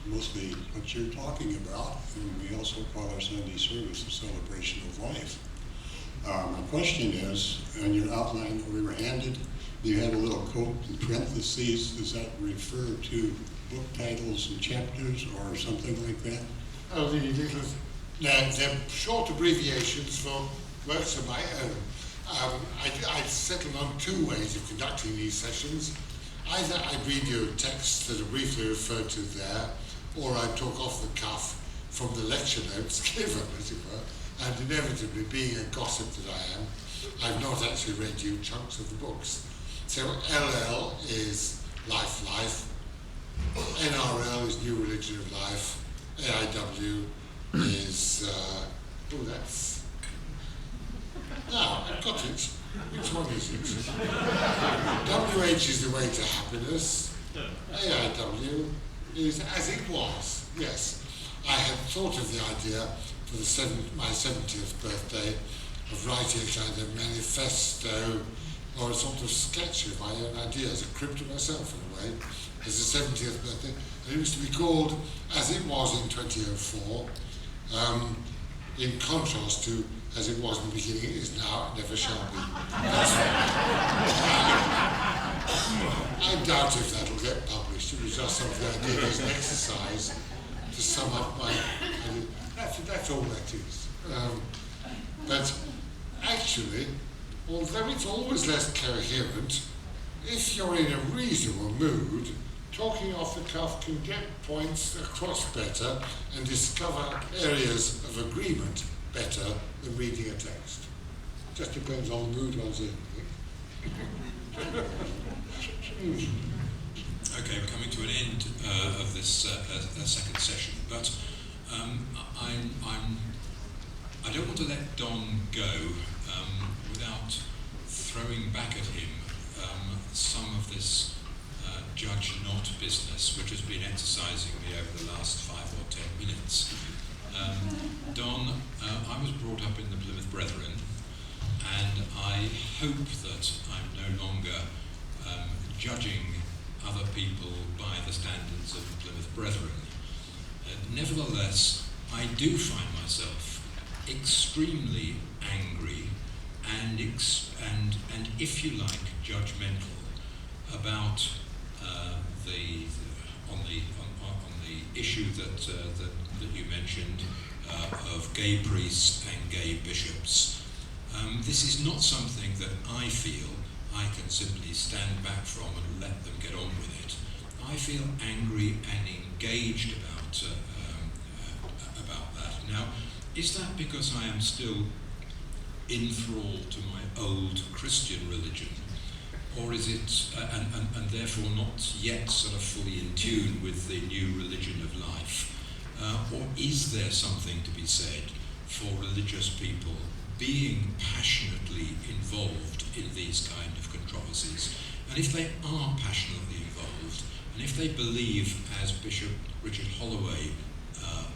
mostly what you're talking about, and we also call our Sunday service a celebration of life. My question is, on your outline that we were handed, you have a little quote in parentheses. Does that refer to book titles and chapters or something like that? Oh, they're short abbreviations for works of my own. I settled on two ways of conducting these sessions. Either I read you texts that are briefly referred to there, or I talk off the cuff from the lecture notes given, as it were, and inevitably, being a gossip that I am, I've not actually read you chunks of the books. So LL is Life, NRL is New Religion of Life, AIW is, that's, now, I've got it. Which one is it? WH is the way to happiness. AIW is as it was. Yes, I had thought of the idea for my 70th birthday of writing a kind of manifesto or a sort of sketch of my own ideas, a crib to myself in a way, as the 70th birthday. And it was to be called As It Was in 2004, in contrast to As It Was in the Beginning, It Is Now, It Never Shall Be. I doubt if that'll get published. It was just something I did as an exercise to sum up my... That's all that is. But actually, although it's always less coherent, if you're in a reasonable mood, talking off the cuff can get points across better and discover areas of agreement better than reading a text. Just depends on the mood one's in. Okay, we're coming to an end of this second session, but I don't want to let Don go without throwing back at him some of this judge not business, which has been exercising me over the last 5 or 10 minutes. Don, I was brought up in the Plymouth Brethren, and I hope that I'm no longer judging other people by the standards of the Plymouth Brethren. Nevertheless, I do find myself extremely angry and if you like, judgmental about on the issue that you mentioned of gay priests and gay bishops. This is not something that I feel I can simply stand back from and let them get on with it. I feel angry and engaged about that. Now, is that because I am still enthralled to my old Christian religion, or is it, and therefore not yet sort of fully in tune with the new religion of life? Or is there something to be said for religious people being passionately involved in these kind of controversies? And if they are passionately involved, and if they believe, as Bishop Richard Holloway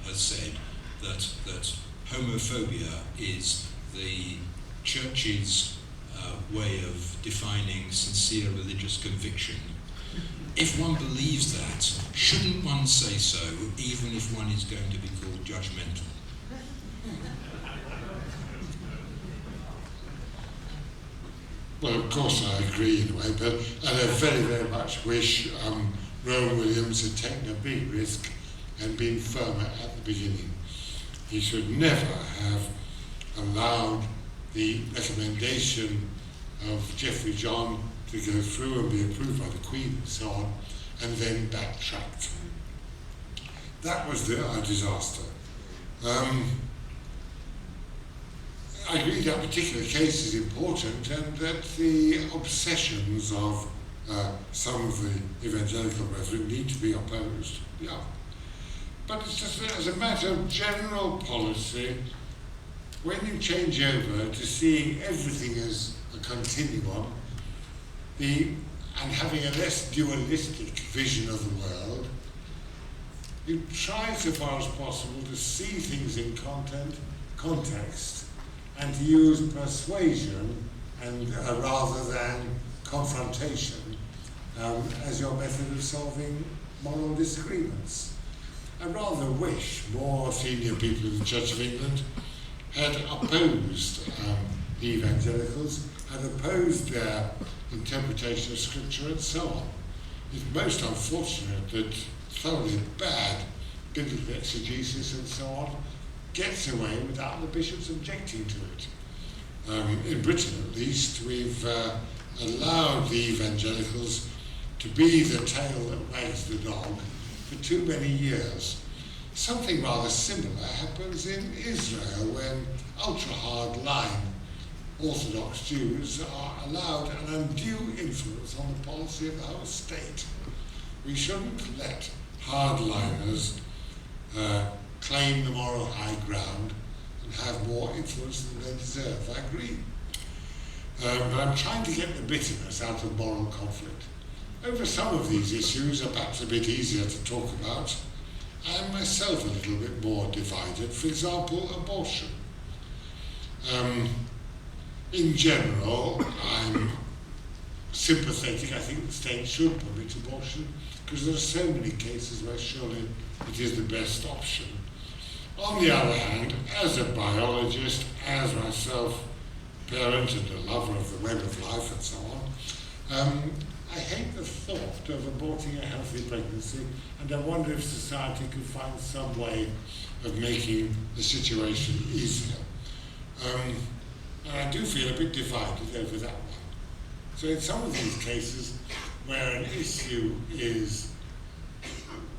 has said, that homophobia is the church's way of defining sincere religious conviction, if one believes that, shouldn't one say so, even if one is going to be called judgmental? Well, of course I agree in a way, but I very, very much wish Rowan Williams had taken a big risk and been firmer at the beginning. He should never have allowed the recommendation of Geoffrey John to go through and be approved by the Queen and so on, and then backtracked. That was a disaster. I agree that particular case is important, and that the obsessions of some of the evangelical brethren need to be opposed. Yeah. But it's just as a matter of general policy, when you change over to seeing everything as a continuum, and having a less dualistic vision of the world, you try so far as possible to see things in context, and to use persuasion and rather than confrontation as your method of solving moral disagreements. I rather wish more senior people in the Church of England had opposed the evangelicals, had opposed their interpretation of Scripture and so on. It's most unfortunate that thoroughly bad biblical exegesis and so on gets away without the bishops objecting to it. In Britain, at least, we've allowed the evangelicals to be the tail that wags the dog for too many years. Something rather similar happens in Israel when ultra-hard-line Orthodox Jews are allowed an undue influence on the policy of the whole state. We shouldn't let hardliners claim the moral high ground and have more influence than they deserve. I agree. But I'm trying to get the bitterness out of moral conflict. Over some of these issues are perhaps a bit easier to talk about. I am myself a little bit more divided. For example, abortion. In general, I'm sympathetic. I think the state should permit abortion because there are so many cases where surely it is the best option. On the other hand, as a biologist, as myself parent and a lover of the web of life and so on, I hate the thought of aborting a healthy pregnancy, and I wonder if society could find some way of making the situation easier. And I do feel a bit divided over that one. So in some of these cases where an issue is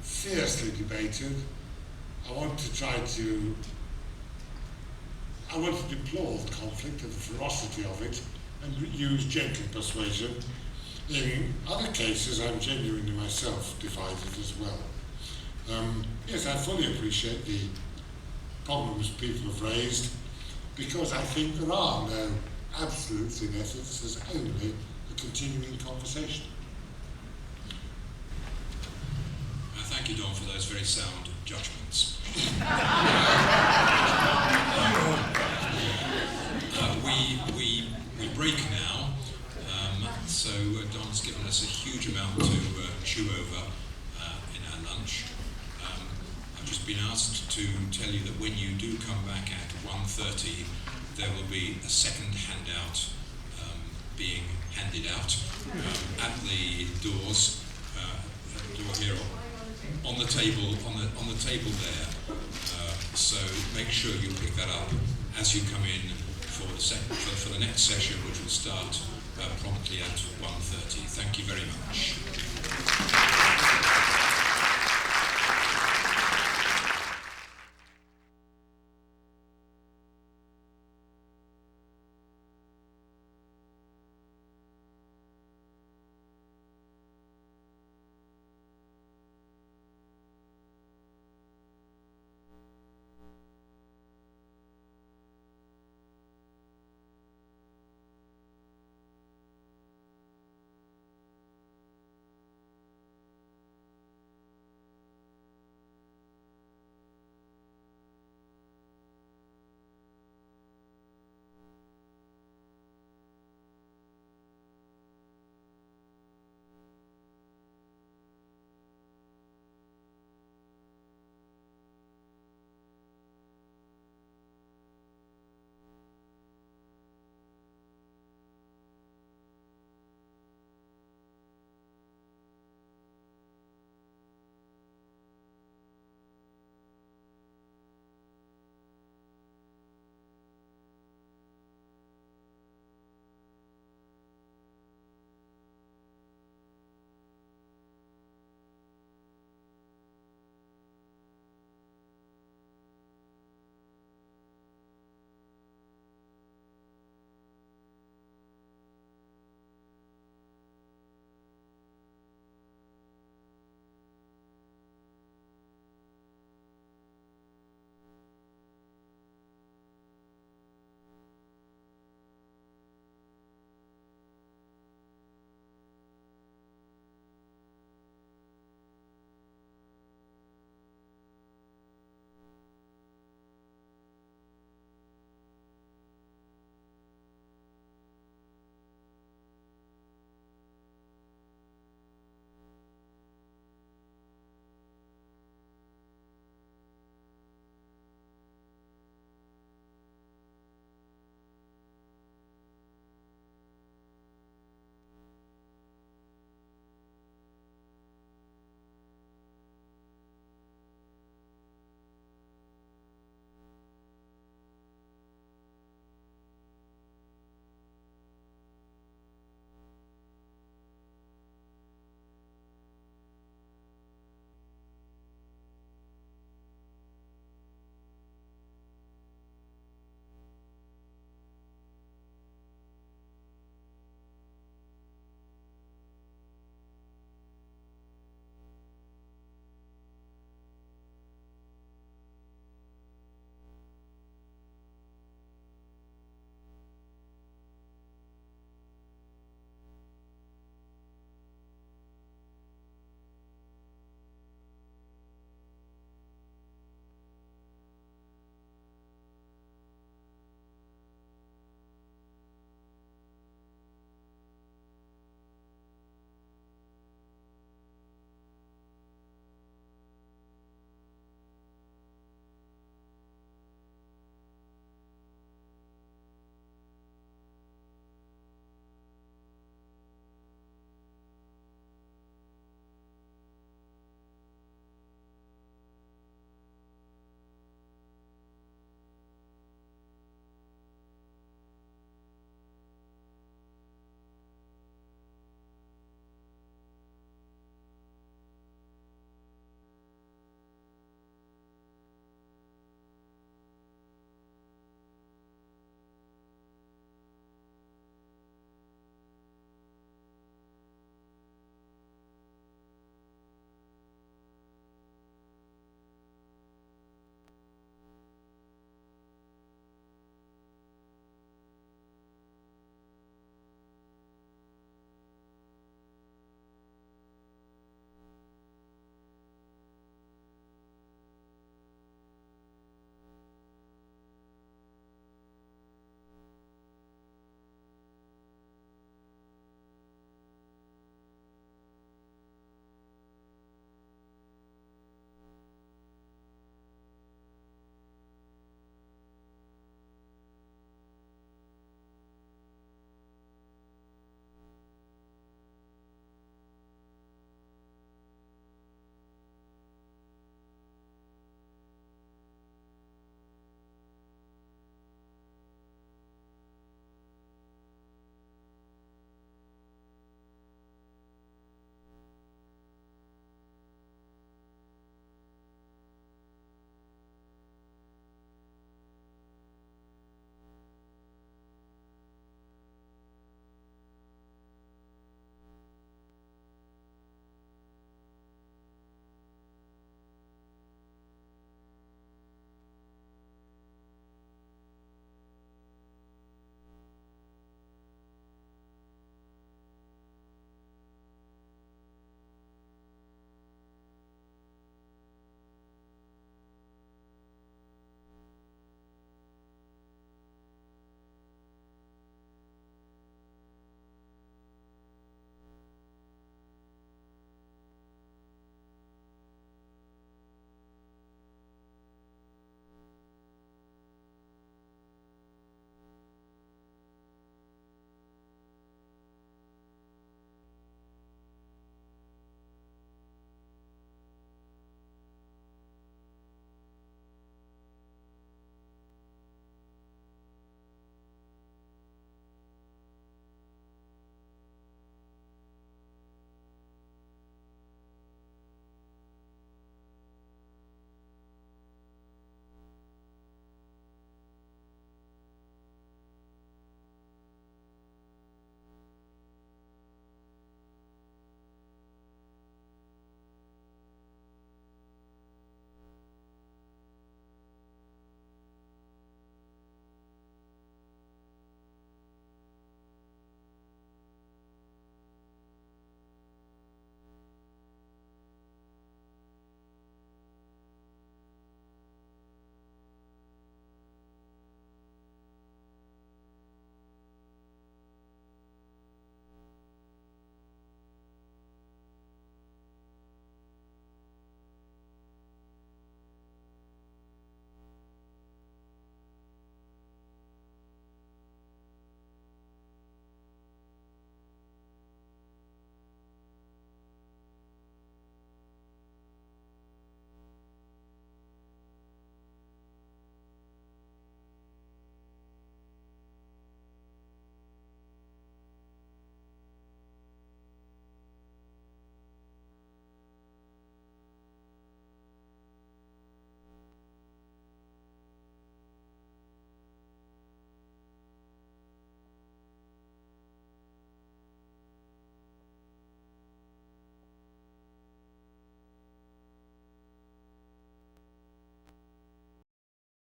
fiercely debated, I want to deplore the conflict and the ferocity of it and use gentle persuasion. In other cases, I'm genuinely myself divided as well. Yes, I fully appreciate the problems people have raised, because I think there are no absolutes in ethics, there's only a continuing conversation. Thank you, Don, for those very sound judgments. We break now, so Don's given us a huge amount to chew over in our lunch. I've just been asked to tell you that when you do come back at 1:30, there will be a second handout being handed out at the doors, door here on the table, on the table there. So make sure you pick that up as you come in for the next session, which will start promptly at 1:30. Thank you very much.